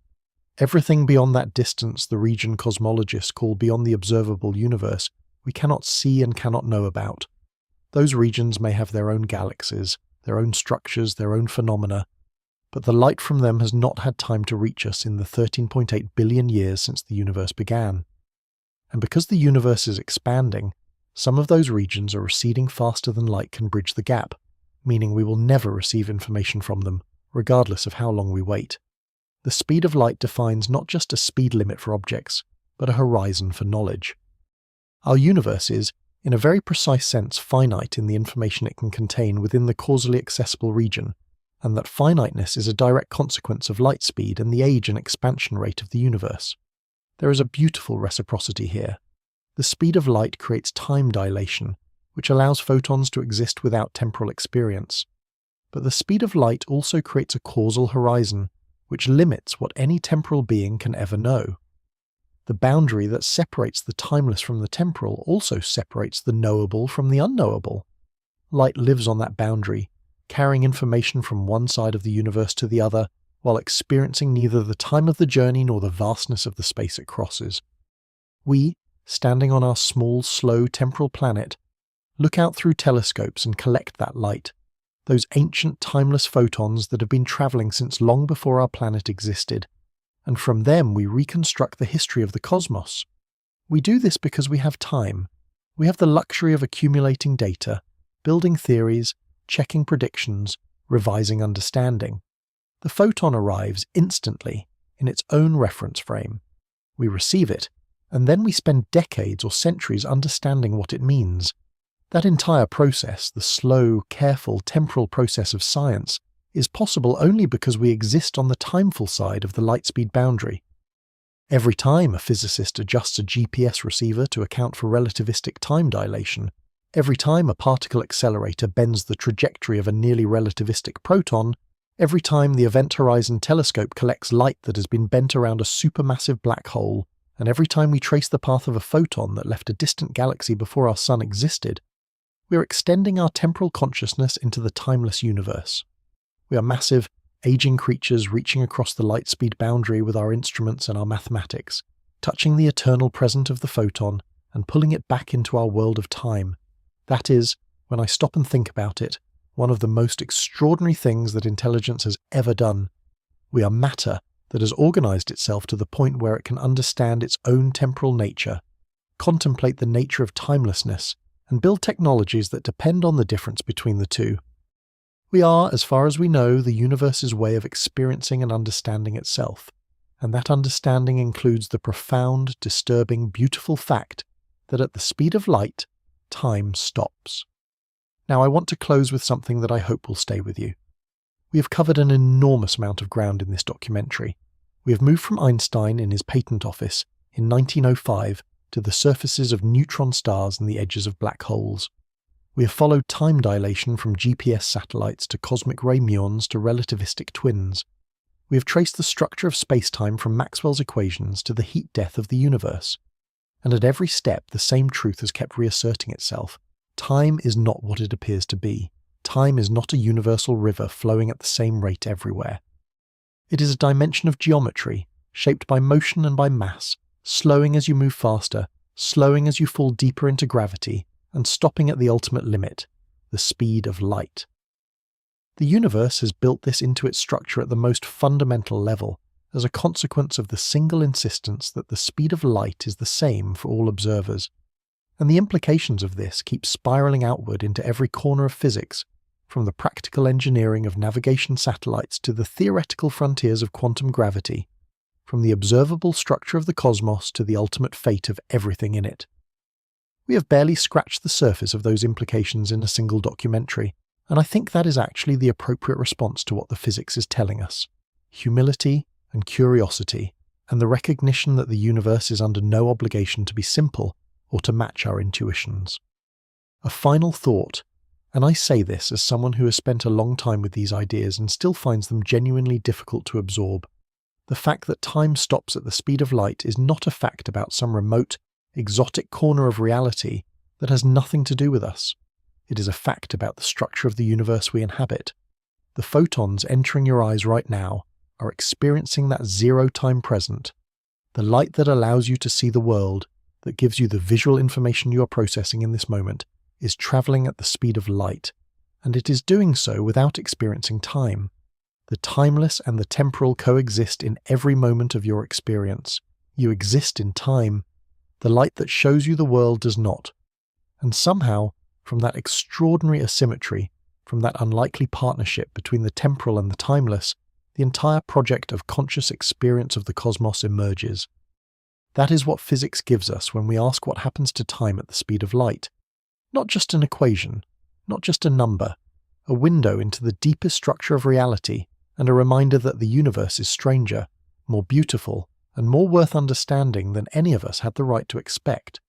Everything beyond that distance the region cosmologists call beyond the observable universe, we cannot see and cannot know about. Those regions may have their own galaxies, their own structures, their own phenomena, but the light from them has not had time to reach us in the 13.8 billion years since the universe began. And because the universe is expanding, some of those regions are receding faster than light can bridge the gap, meaning we will never receive information from them, regardless of how long we wait. The speed of light defines not just a speed limit for objects, but a horizon for knowledge. Our universe is, in a very precise sense, finite in the information it can contain within the causally accessible region, and that finiteness is a direct consequence of light speed and the age and expansion rate of the universe. There is a beautiful reciprocity here. The speed of light creates time dilation, which allows photons to exist without temporal experience. But the speed of light also creates a causal horizon, which limits what any temporal being can ever know. The boundary that separates the timeless from the temporal also separates the knowable from the unknowable. Light lives on that boundary, carrying information from one side of the universe to the other, while experiencing neither the time of the journey nor the vastness of the space it crosses. We, standing on our small, slow temporal planet, look out through telescopes and collect that light, those ancient timeless photons that have been travelling since long before our planet existed, and from them we reconstruct the history of the cosmos. We do this because we have time. We have the luxury of accumulating data, building theories, checking predictions, revising understanding. The photon arrives instantly in its own reference frame. We receive it, and then we spend decades or centuries understanding what it means. That entire process, the slow, careful, temporal process of science, is possible only because we exist on the timeful side of the light-speed boundary. Every time a physicist adjusts a GPS receiver to account for relativistic time dilation, every time a particle accelerator bends the trajectory of a nearly relativistic proton, every time the Event Horizon Telescope collects light that has been bent around a supermassive black hole, and every time we trace the path of a photon that left a distant galaxy before our sun existed, we are extending our temporal consciousness into the timeless universe. We are massive, aging creatures reaching across the light-speed boundary with our instruments and our mathematics, touching the eternal present of the photon and pulling it back into our world of time. That is, when I stop and think about it, one of the most extraordinary things that intelligence has ever done. We are matter that has organized itself to the point where it can understand its own temporal nature, contemplate the nature of timelessness, and build technologies that depend on the difference between the two. We are, as far as we know, the universe's way of experiencing and understanding itself, and that understanding includes the profound, disturbing, beautiful fact that at the speed of light, time stops. Now I want to close with something that I hope will stay with you. We have covered an enormous amount of ground in this documentary. We have moved from Einstein in his patent office in 1905 to the surfaces of neutron stars and the edges of black holes. We have followed time dilation from GPS satellites to cosmic ray muons to relativistic twins. We have traced the structure of space-time from Maxwell's equations to the heat death of the universe. And at every step, the same truth has kept reasserting itself. Time is not what it appears to be. Time is not a universal river flowing at the same rate everywhere. It is a dimension of geometry, shaped by motion and by mass, slowing as you move faster, slowing as you fall deeper into gravity, and stopping at the ultimate limit, the speed of light. The universe has built this into its structure at the most fundamental level, as a consequence of the single insistence that the speed of light is the same for all observers. And the implications of this keep spiraling outward into every corner of physics, from the practical engineering of navigation satellites to the theoretical frontiers of quantum gravity, from the observable structure of the cosmos to the ultimate fate of everything in it. We have barely scratched the surface of those implications in a single documentary, and I think that is actually the appropriate response to what the physics is telling us. Humility and curiosity, and the recognition that the universe is under no obligation to be simple or to match our intuitions. A final thought, and I say this as someone who has spent a long time with these ideas and still finds them genuinely difficult to absorb. The fact that time stops at the speed of light is not a fact about some remote, exotic corner of reality that has nothing to do with us. It is a fact about the structure of the universe we inhabit. The photons entering your eyes right now are experiencing that zero-time present, the light that allows you to see the world, that gives you the visual information you are processing in this moment, is travelling at the speed of light, and it is doing so without experiencing time. The timeless and the temporal coexist in every moment of your experience. You exist in time. The light that shows you the world does not. And somehow, from that extraordinary asymmetry, from that unlikely partnership between the temporal and the timeless, the entire project of conscious experience of the cosmos emerges. That is what physics gives us when we ask what happens to time at the speed of light. Not just an equation, not just a number, a window into the deepest structure of reality, and a reminder that the universe is stranger, more beautiful, and more worth understanding than any of us had the right to expect.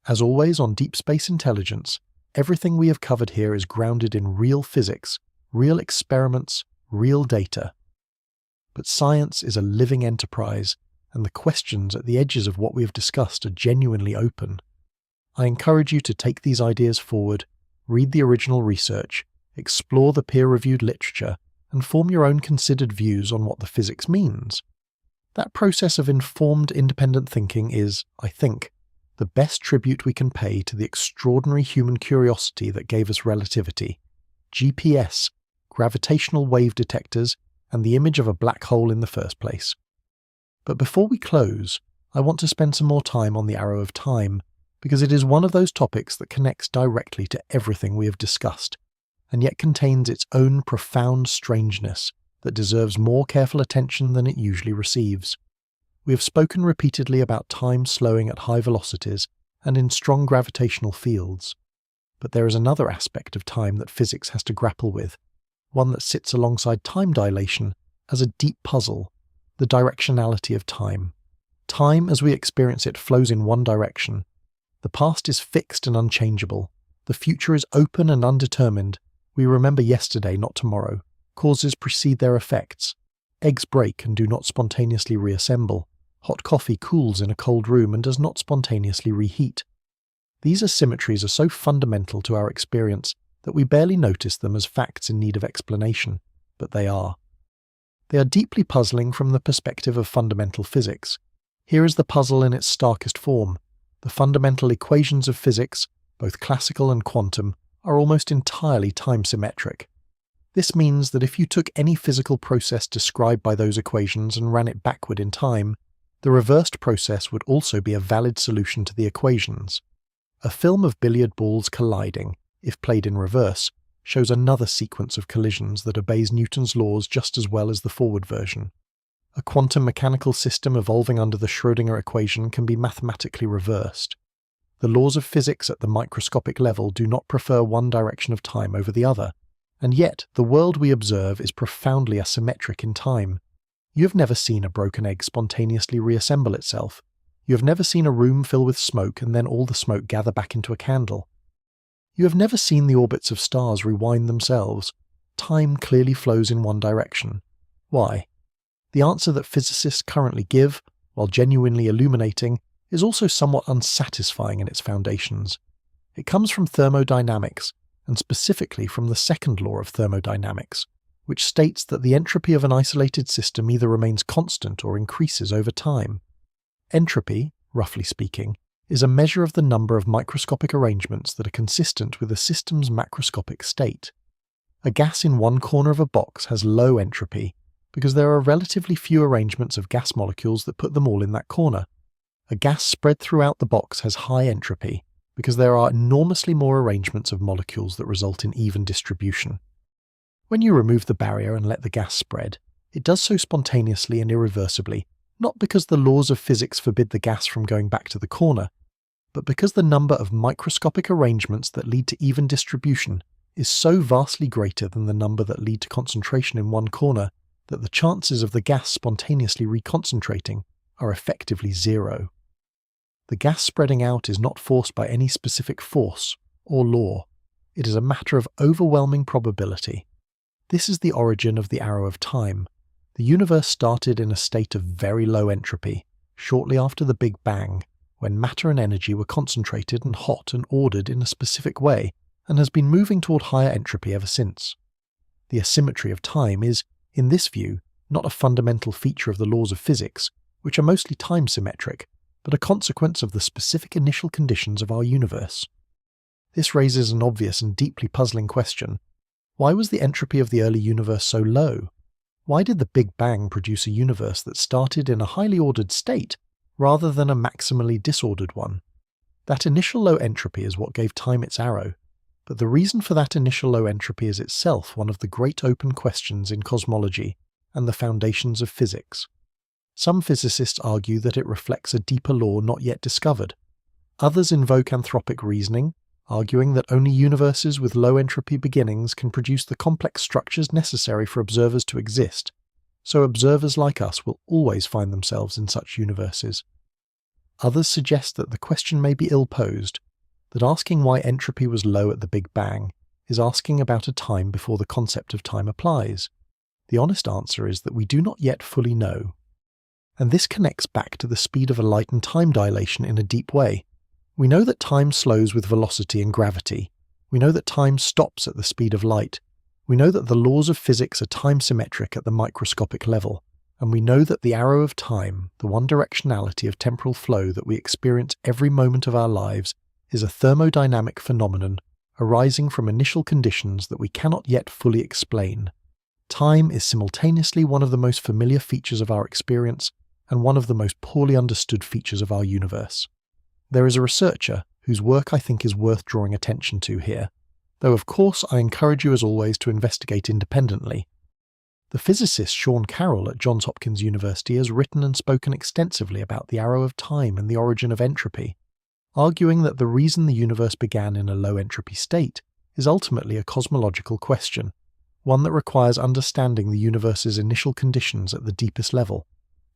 As always on Deep Space Intelligence, everything we have covered here is grounded in real physics, real experiments, real data. But science is a living enterprise, and the questions at the edges of what we have discussed are genuinely open. I encourage you to take these ideas forward, read the original research, explore the peer-reviewed literature, and form your own considered views on what the physics means. That process of informed, independent thinking is, I think, the best tribute we can pay to the extraordinary human curiosity that gave us relativity, GPS, gravitational wave detectors, and the image of a black hole in the first place. But before we close, I want to spend some more time on the arrow of time, because it is one of those topics that connects directly to everything we have discussed, and yet contains its own profound strangeness that deserves more careful attention than it usually receives. We have spoken repeatedly about time slowing at high velocities and in strong gravitational fields, but there is another aspect of time that physics has to grapple with, one that sits alongside time dilation as a deep puzzle, the directionality of time. Time as we experience it flows in one direction. The past is fixed and unchangeable. The future is open and undetermined. We remember yesterday, not tomorrow. Causes precede their effects. Eggs break and do not spontaneously reassemble. Hot coffee cools in a cold room and does not spontaneously reheat. These asymmetries are so fundamental to our experience that we barely notice them as facts in need of explanation, but they are. They are deeply puzzling from the perspective of fundamental physics. Here is the puzzle in its starkest form. The fundamental equations of physics, both classical and quantum, are almost entirely time-symmetric. This means that if you took any physical process described by those equations and ran it backward in time, the reversed process would also be a valid solution to the equations. A film of billiard balls colliding, if played in reverse, shows another sequence of collisions that obeys Newton's laws just as well as the forward version. A quantum mechanical system evolving under the Schrödinger equation can be mathematically reversed. The laws of physics at the microscopic level do not prefer one direction of time over the other, and yet the world we observe is profoundly asymmetric in time. You have never seen a broken egg spontaneously reassemble itself. You have never seen a room fill with smoke and then all the smoke gather back into a candle. You have never seen the orbits of stars rewind themselves. Time clearly flows in one direction. Why? The answer that physicists currently give, while genuinely illuminating, is also somewhat unsatisfying in its foundations. It comes from thermodynamics, and specifically from the second law of thermodynamics, which states that the entropy of an isolated system either remains constant or increases over time. Entropy, roughly speaking, is a measure of the number of microscopic arrangements that are consistent with a system's macroscopic state. A gas in one corner of a box has low entropy because there are relatively few arrangements of gas molecules that put them all in that corner. A gas spread throughout the box has high entropy because there are enormously more arrangements of molecules that result in even distribution. When you remove the barrier and let the gas spread, it does so spontaneously and irreversibly, not because the laws of physics forbid the gas from going back to the corner, but because the number of microscopic arrangements that lead to even distribution is so vastly greater than the number that lead to concentration in one corner that the chances of the gas spontaneously reconcentrating are effectively zero. The gas spreading out is not forced by any specific force or law. It is a matter of overwhelming probability. This is the origin of the arrow of time. The universe started in a state of very low entropy, shortly after the Big Bang, when matter and energy were concentrated and hot and ordered in a specific way, and has been moving toward higher entropy ever since. The asymmetry of time is, in this view, not a fundamental feature of the laws of physics, which are mostly time-symmetric, but a consequence of the specific initial conditions of our universe. This raises an obvious and deeply puzzling question. Why was the entropy of the early universe so low? Why did the Big Bang produce a universe that started in a highly ordered state, rather than a maximally disordered one. That initial low entropy is what gave time its arrow, but the reason for that initial low entropy is itself one of the great open questions in cosmology and the foundations of physics. Some physicists argue that it reflects a deeper law not yet discovered. Others invoke anthropic reasoning, arguing that only universes with low entropy beginnings can produce the complex structures necessary for observers to exist, so observers like us will always find themselves in such universes. Others suggest that the question may be ill-posed, that asking why entropy was low at the Big Bang is asking about a time before the concept of time applies. The honest answer is that we do not yet fully know. And this connects back to the speed of a light and time dilation in a deep way. We know that time slows with velocity and gravity. We know that time stops at the speed of light. We know that the laws of physics are time-symmetric at the microscopic level. And we know that the arrow of time, the one directionality of temporal flow that we experience every moment of our lives, is a thermodynamic phenomenon arising from initial conditions that we cannot yet fully explain. Time is simultaneously one of the most familiar features of our experience and one of the most poorly understood features of our universe. There is a researcher whose work I think is worth drawing attention to here, though of course I encourage you as always to investigate independently. The physicist Sean Carroll at Johns Hopkins University has written and spoken extensively about the arrow of time and the origin of entropy, arguing that the reason the universe began in a low entropy state is ultimately a cosmological question, one that requires understanding the universe's initial conditions at the deepest level,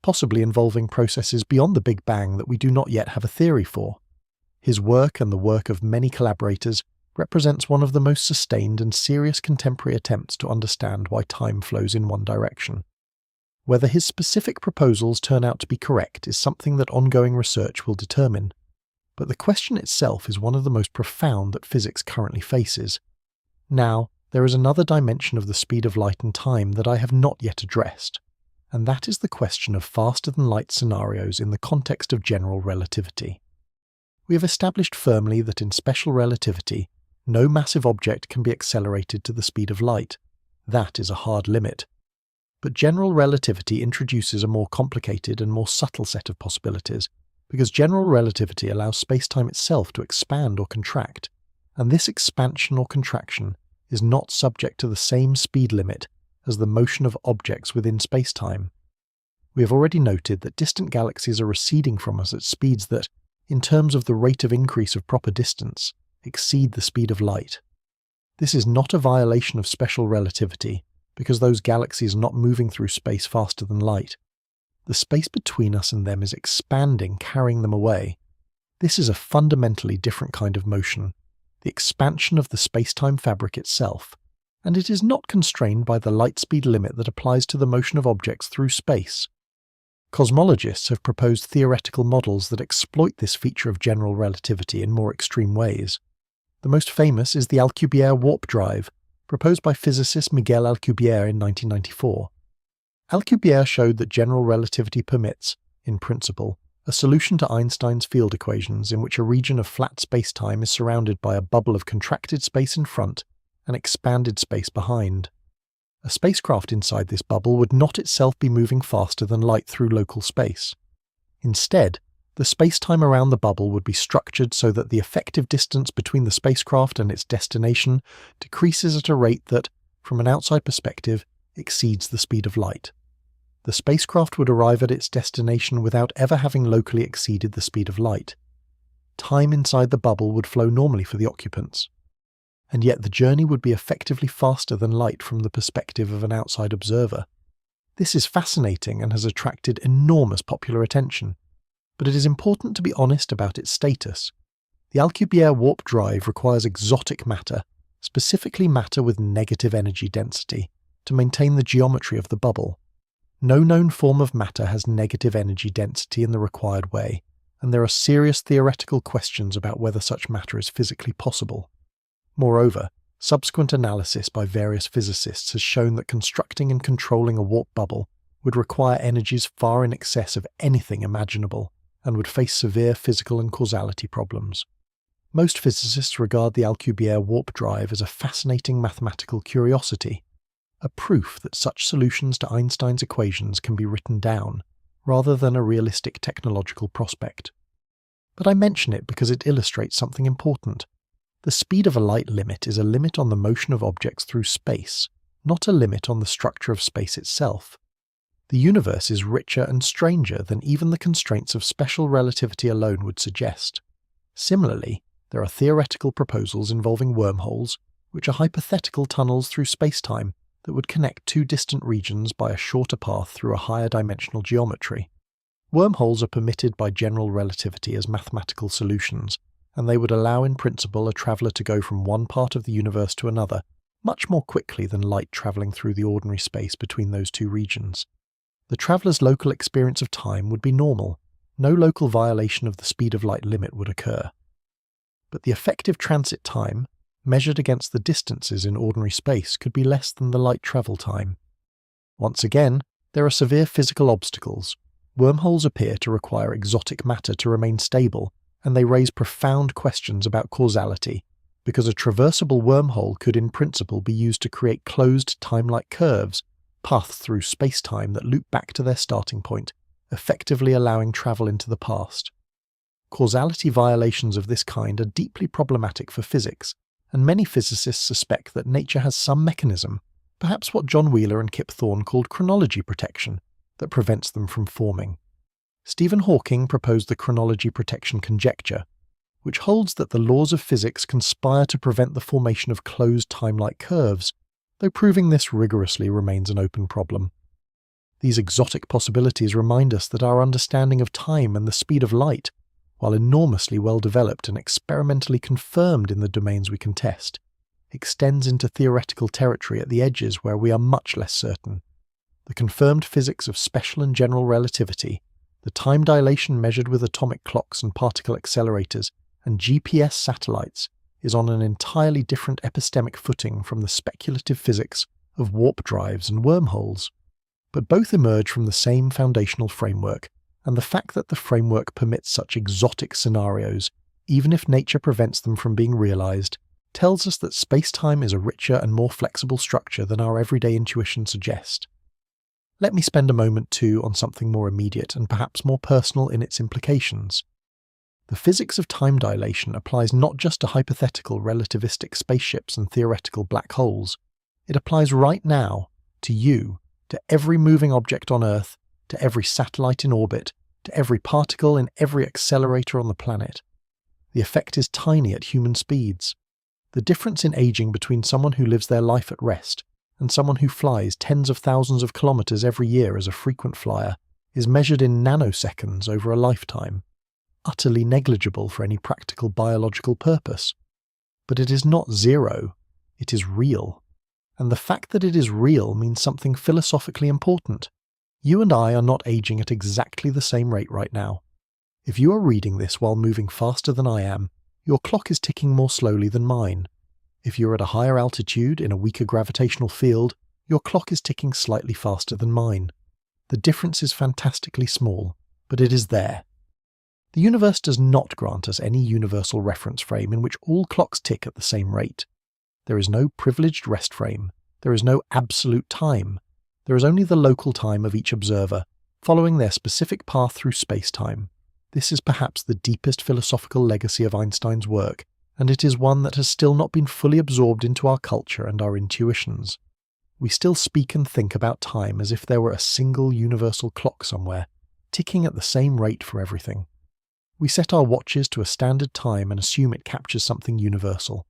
possibly involving processes beyond the Big Bang that we do not yet have a theory for. His work and the work of many collaborators represents one of the most sustained and serious contemporary attempts to understand why time flows in one direction. Whether his specific proposals turn out to be correct is something that ongoing research will determine, but the question itself is one of the most profound that physics currently faces. Now, there is another dimension of the speed of light and time that I have not yet addressed, and that is the question of faster-than-light scenarios in the context of general relativity. We have established firmly that in special relativity, no massive object can be accelerated to the speed of light. That is a hard limit. But general relativity introduces a more complicated and more subtle set of possibilities, because general relativity allows space-time itself to expand or contract, and this expansion or contraction is not subject to the same speed limit as the motion of objects within space-time. We have already noted that distant galaxies are receding from us at speeds that, in terms of the rate of increase of proper distance, exceed the speed of light. This is not a violation of special relativity, because those galaxies are not moving through space faster than light. The space between us and them is expanding, carrying them away. This is a fundamentally different kind of motion, the expansion of the space-time fabric itself, and it is not constrained by the light speed limit that applies to the motion of objects through space. Cosmologists have proposed theoretical models that exploit this feature of general relativity in more extreme ways. The most famous is the Alcubierre warp drive, proposed by physicist Miguel Alcubierre in 1994. Alcubierre showed that general relativity permits, in principle, a solution to Einstein's field equations in which a region of flat spacetime is surrounded by a bubble of contracted space in front and expanded space behind. A spacecraft inside this bubble would not itself be moving faster than light through local space. Instead, the spacetime around the bubble would be structured so that the effective distance between the spacecraft and its destination decreases at a rate that, from an outside perspective, exceeds the speed of light. The spacecraft would arrive at its destination without ever having locally exceeded the speed of light. Time inside the bubble would flow normally for the occupants, and yet the journey would be effectively faster than light from the perspective of an outside observer. This is fascinating and has attracted enormous popular attention, but it is important to be honest about its status. The Alcubierre warp drive requires exotic matter, specifically matter with negative energy density, to maintain the geometry of the bubble. No known form of matter has negative energy density in the required way, and there are serious theoretical questions about whether such matter is physically possible. Moreover, subsequent analysis by various physicists has shown that constructing and controlling a warp bubble would require energies far in excess of anything imaginable, and would face severe physical and causality problems. Most physicists regard the Alcubierre warp drive as a fascinating mathematical curiosity, a proof that such solutions to Einstein's equations can be written down, rather than a realistic technological prospect. But I mention it because it illustrates something important. The speed of a light limit is a limit on the motion of objects through space, not a limit on the structure of space itself. The universe is richer and stranger than even the constraints of special relativity alone would suggest. Similarly, there are theoretical proposals involving wormholes, which are hypothetical tunnels through space-time that would connect two distant regions by a shorter path through a higher dimensional geometry. Wormholes are permitted by general relativity as mathematical solutions, and they would allow in principle a traveller to go from one part of the universe to another much more quickly than light travelling through the ordinary space between those two regions. The traveller's local experience of time would be normal. No local violation of the speed of light limit would occur. But the effective transit time, measured against the distances in ordinary space, could be less than the light travel time. Once again, there are severe physical obstacles. Wormholes appear to require exotic matter to remain stable, and they raise profound questions about causality, because a traversable wormhole could in principle be used to create closed time-like curves, paths through space-time that loop back to their starting point, effectively allowing travel into the past. Causality violations of this kind are deeply problematic for physics, and many physicists suspect that nature has some mechanism, perhaps what John Wheeler and Kip Thorne called chronology protection, that prevents them from forming. Stephen Hawking proposed the chronology protection conjecture, which holds that the laws of physics conspire to prevent the formation of closed time-like curves, though proving this rigorously remains an open problem. These exotic possibilities remind us that our understanding of time and the speed of light, while enormously well developed and experimentally confirmed in the domains we can test, extends into theoretical territory at the edges where we are much less certain. The confirmed physics of special and general relativity, the time dilation measured with atomic clocks and particle accelerators, and GPS satellites is on an entirely different epistemic footing from the speculative physics of warp drives and wormholes. But both emerge from the same foundational framework, and the fact that the framework permits such exotic scenarios, even if nature prevents them from being realized, tells us that space-time is a richer and more flexible structure than our everyday intuition suggests. Let me spend a moment too on something more immediate and perhaps more personal in its implications. The physics of time dilation applies not just to hypothetical relativistic spaceships and theoretical black holes. It applies right now to you, to every moving object on Earth, to every satellite in orbit, to every particle in every accelerator on the planet. The effect is tiny at human speeds. The difference in aging between someone who lives their life at rest and someone who flies tens of thousands of kilometers every year as a frequent flyer is measured in nanoseconds over a lifetime, utterly negligible for any practical biological purpose. But it is not zero, it is real. And the fact that it is real means something philosophically important. You and I are not aging at exactly the same rate right now. If you are reading this while moving faster than I am, your clock is ticking more slowly than mine. If you're at a higher altitude in a weaker gravitational field, your clock is ticking slightly faster than mine. The difference is fantastically small, but it is there. The universe does not grant us any universal reference frame in which all clocks tick at the same rate. There is no privileged rest frame. There is no absolute time. There is only the local time of each observer, following their specific path through space-time. This is perhaps the deepest philosophical legacy of Einstein's work, and it is one that has still not been fully absorbed into our culture and our intuitions. We still speak and think about time as if there were a single universal clock somewhere, ticking at the same rate for everything. We set our watches to a standard time and assume it captures something universal.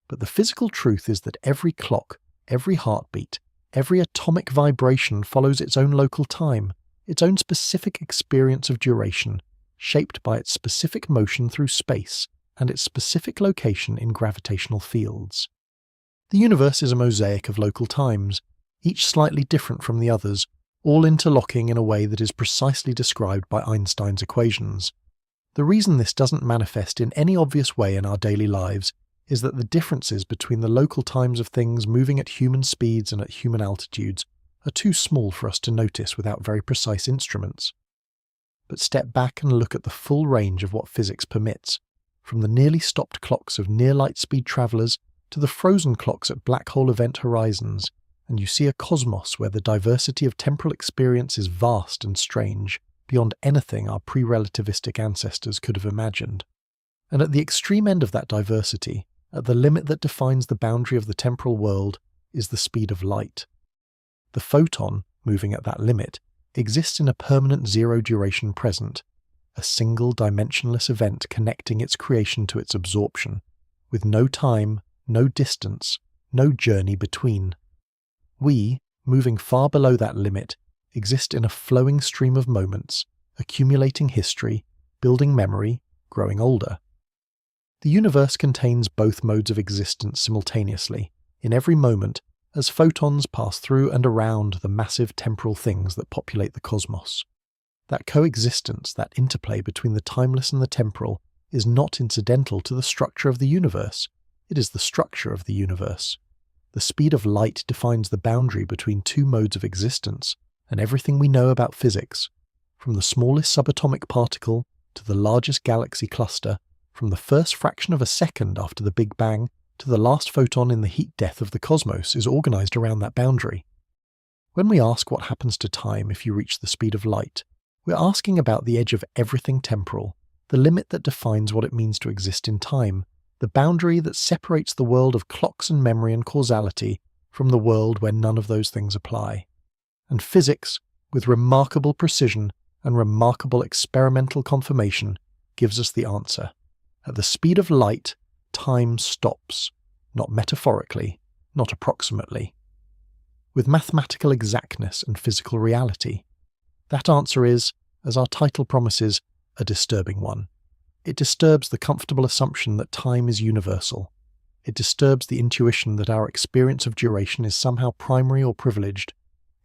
But the physical truth is that every clock, every heartbeat, every atomic vibration follows its own local time, its own specific experience of duration, shaped by its specific motion through space and its specific location in gravitational fields. The universe is a mosaic of local times, each slightly different from the others, all interlocking in a way that is precisely described by Einstein's equations. The reason this doesn't manifest in any obvious way in our daily lives is that the differences between the local times of things moving at human speeds and at human altitudes are too small for us to notice without very precise instruments. But step back and look at the full range of what physics permits, from the nearly stopped clocks of near-light-speed travellers to the frozen clocks at black hole event horizons, and you see a cosmos where the diversity of temporal experience is vast and strange, beyond anything our pre-relativistic ancestors could have imagined. And at the extreme end of that diversity, at the limit that defines the boundary of the temporal world, is the speed of light. The photon, moving at that limit, exists in a permanent zero-duration present, a single dimensionless event connecting its creation to its absorption, with no time, no distance, no journey between. We, moving far below that limit, exist in a flowing stream of moments, accumulating history, building memory, growing older. The universe contains both modes of existence simultaneously, in every moment, as photons pass through and around the massive temporal things that populate the cosmos. That coexistence, that interplay between the timeless and the temporal, is not incidental to the structure of the universe. It is the structure of the universe. The speed of light defines the boundary between two modes of existence, and everything we know about physics, from the smallest subatomic particle to the largest galaxy cluster, from the first fraction of a second after the Big Bang to the last photon in the heat death of the cosmos, is organized around that boundary. When we ask what happens to time if you reach the speed of light, we're asking about the edge of everything temporal, the limit that defines what it means to exist in time, the boundary that separates the world of clocks and memory and causality from the world where none of those things apply. And physics, with remarkable precision and remarkable experimental confirmation, gives us the answer. At the speed of light, time stops, not metaphorically, not approximately. With mathematical exactness and physical reality, that answer is, as our title promises, a disturbing one. It disturbs the comfortable assumption that time is universal. It disturbs the intuition that our experience of duration is somehow primary or privileged.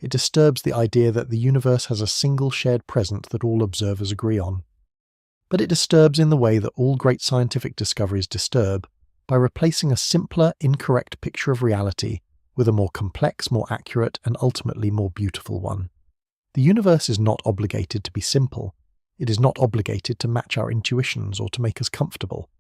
It disturbs the idea that the universe has a single shared present that all observers agree on. But it disturbs in the way that all great scientific discoveries disturb, by replacing a simpler, incorrect picture of reality with a more complex, more accurate, and ultimately more beautiful one. The universe is not obligated to be simple. It is not obligated to match our intuitions or to make us comfortable.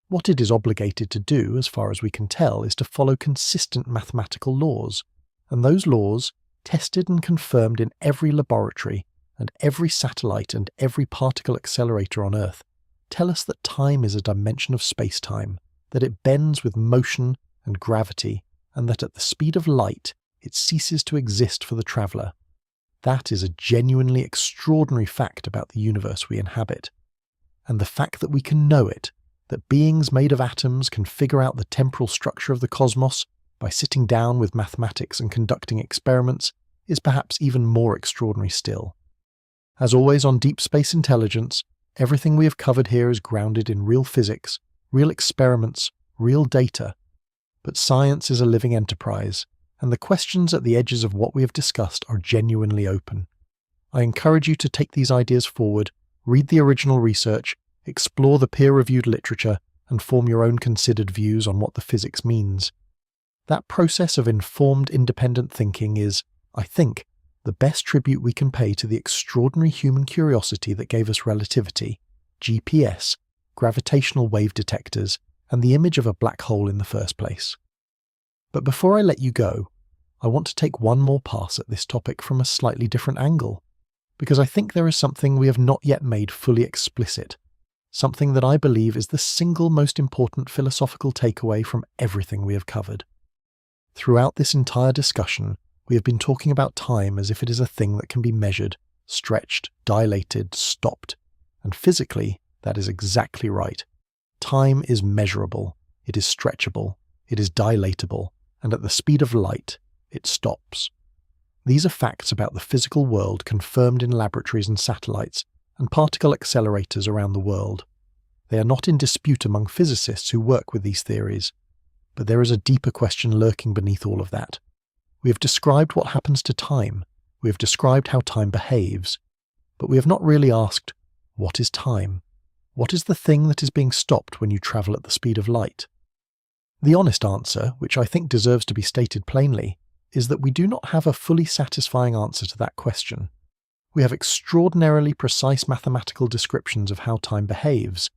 What it is obligated to do, as far as we can tell, is to follow consistent mathematical laws, and those laws, tested and confirmed in every laboratory and every satellite and every particle accelerator on Earth, tell us that time is a dimension of space-time, that it bends with motion and gravity, and that at the speed of light it ceases to exist for the traveller. That is a genuinely extraordinary fact about the universe we inhabit. And the fact that we can know it, that beings made of atoms can figure out the temporal structure of the cosmos by sitting down with mathematics and conducting experiments, is perhaps even more extraordinary still. As always on Deep Space Intelligence, everything we have covered here is grounded in real physics, real experiments, real data. But science is a living enterprise, and the questions at the edges of what we have discussed are genuinely open. I encourage you to take these ideas forward, read the original research, explore the peer-reviewed literature, and form your own considered views on what the physics means. That process of informed, independent thinking is, I think, the best tribute we can pay to the extraordinary human curiosity that gave us relativity, GPS, gravitational wave detectors, and the image of a black hole in the first place. But before I let you go, I want to take one more pass at this topic from a slightly different angle, because I think there is something we have not yet made fully explicit, something that I believe is the single most important philosophical takeaway from everything we have covered. Throughout this entire discussion, we have been talking about time as if it is a thing that can be measured, stretched, dilated, stopped, and physically, that is exactly right. Time is measurable, it is stretchable, it is dilatable, and at the speed of light, it stops. These are facts about the physical world confirmed in laboratories and satellites and particle accelerators around the world. They are not in dispute among physicists who work with these theories, but there is a deeper question lurking beneath all of that. We have described what happens to time, we have described how time behaves, but we have not really asked, what is time? What is the thing that is being stopped when you travel at the speed of light? The honest answer, which I think deserves to be stated plainly, is that we do not have a fully satisfying answer to that question. We have extraordinarily precise mathematical descriptions of how time behaves.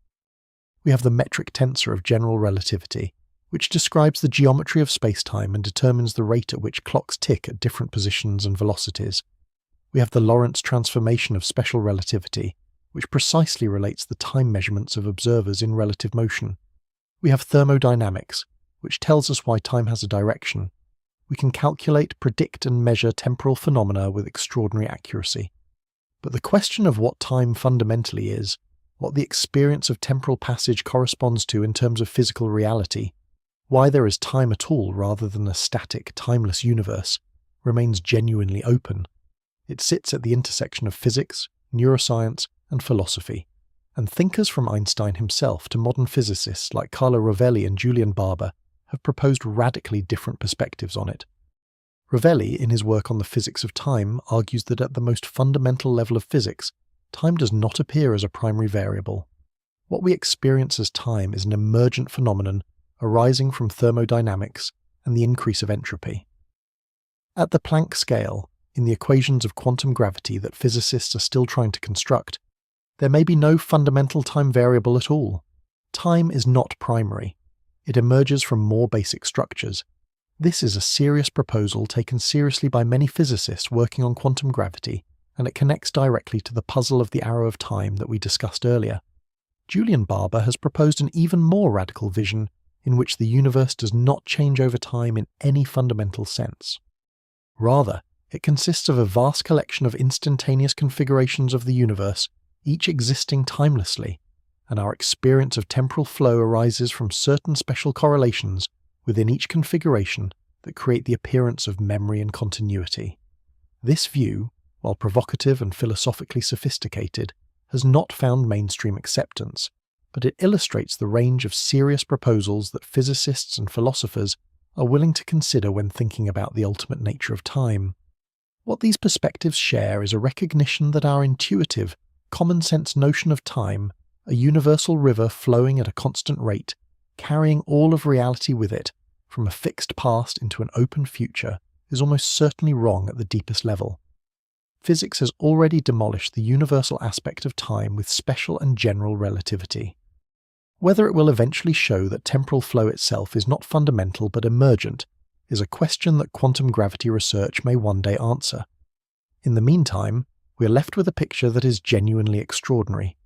We have the metric tensor of general relativity, which describes the geometry of space-time and determines the rate at which clocks tick at different positions and velocities. We have the Lorentz transformation of special relativity, which precisely relates the time measurements of observers in relative motion. We have thermodynamics, which tells us why time has a direction. We can calculate, predict, and measure temporal phenomena with extraordinary accuracy. But the question of what time fundamentally is, what the experience of temporal passage corresponds to in terms of physical reality, why there is time at all rather than a static, timeless universe, remains genuinely open. It sits at the intersection of physics, neuroscience, and philosophy, and thinkers from Einstein himself to modern physicists like Carlo Rovelli and Julian Barber have proposed radically different perspectives on it. Rovelli, in his work on the physics of time, argues that at the most fundamental level of physics, time does not appear as a primary variable. What we experience as time is an emergent phenomenon arising from thermodynamics and the increase of entropy. At the Planck scale, in the equations of quantum gravity that physicists are still trying to construct, there may be no fundamental time variable at all. Time is not primary. It emerges from more basic structures. This is a serious proposal taken seriously by many physicists working on quantum gravity, and it connects directly to the puzzle of the arrow of time that we discussed earlier. Julian Barber has proposed an even more radical vision in which the universe does not change over time in any fundamental sense. Rather, it consists of a vast collection of instantaneous configurations of the universe, each existing timelessly, and our experience of temporal flow arises from certain special correlations within each configuration that create the appearance of memory and continuity. This view, while provocative and philosophically sophisticated, has not found mainstream acceptance, but it illustrates the range of serious proposals that physicists and philosophers are willing to consider when thinking about the ultimate nature of time. What these perspectives share is a recognition that our intuitive, common-sense notion of time, a universal river flowing at a constant rate, carrying all of reality with it, from a fixed past into an open future, is almost certainly wrong at the deepest level. Physics has already demolished the universal aspect of time with special and general relativity. Whether it will eventually show that temporal flow itself is not fundamental but emergent is a question that quantum gravity research may one day answer. In the meantime, we are left with a picture that is genuinely extraordinary.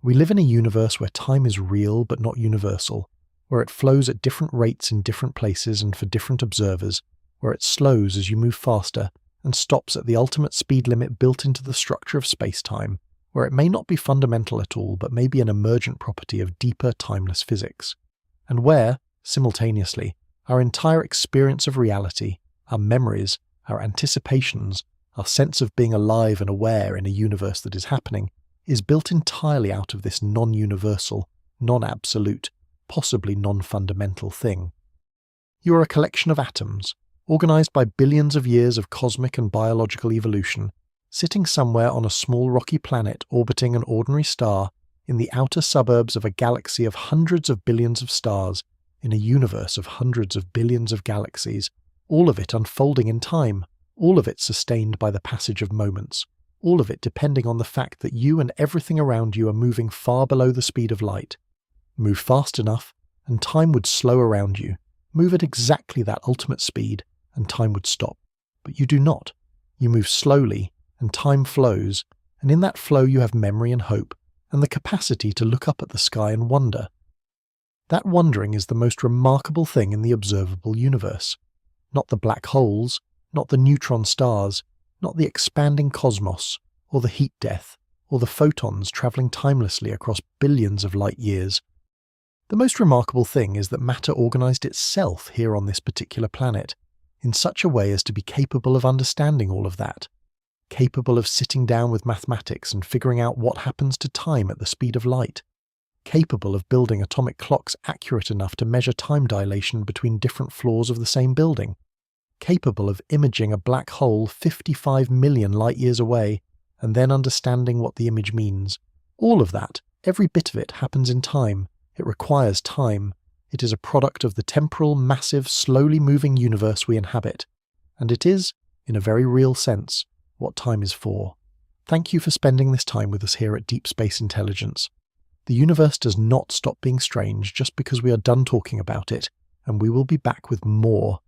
We live in a universe where time is real but not universal, where it flows at different rates in different places and for different observers, where it slows as you move faster and stops at the ultimate speed limit built into the structure of space-time, where it may not be fundamental at all but may be an emergent property of deeper timeless physics, and where, simultaneously, our entire experience of reality, our memories, our anticipations, our sense of being alive and aware in a universe that is happening, is built entirely out of this non-universal, non-absolute, possibly non-fundamental thing. You are a collection of atoms, organized by billions of years of cosmic and biological evolution, sitting somewhere on a small rocky planet orbiting an ordinary star in the outer suburbs of a galaxy of hundreds of billions of stars in a universe of hundreds of billions of galaxies, all of it unfolding in time, all of it sustained by the passage of moments, all of it depending on the fact that you and everything around you are moving far below the speed of light. Move fast enough, and time would slow around you. Move at exactly that ultimate speed, and time would stop. But you do not. You move slowly, and time flows, and in that flow you have memory and hope, and the capacity to look up at the sky and wonder. That wondering is the most remarkable thing in the observable universe. Not the black holes, not the neutron stars, not the expanding cosmos, or the heat death, or the photons travelling timelessly across billions of light years. The most remarkable thing is that matter organised itself here on this particular planet, in such a way as to be capable of understanding all of that, capable of sitting down with mathematics and figuring out what happens to time at the speed of light, capable of building atomic clocks accurate enough to measure time dilation between different floors of the same building, capable of imaging a black hole 55 million light-years away and then understanding what the image means. All of that, every bit of it, happens in time. It requires time. It is a product of the temporal, massive, slowly moving universe we inhabit. And it is, in a very real sense, what time is for. Thank you for spending this time with us here at Deep Space Intelligence. The universe does not stop being strange just because we are done talking about it, and we will be back with more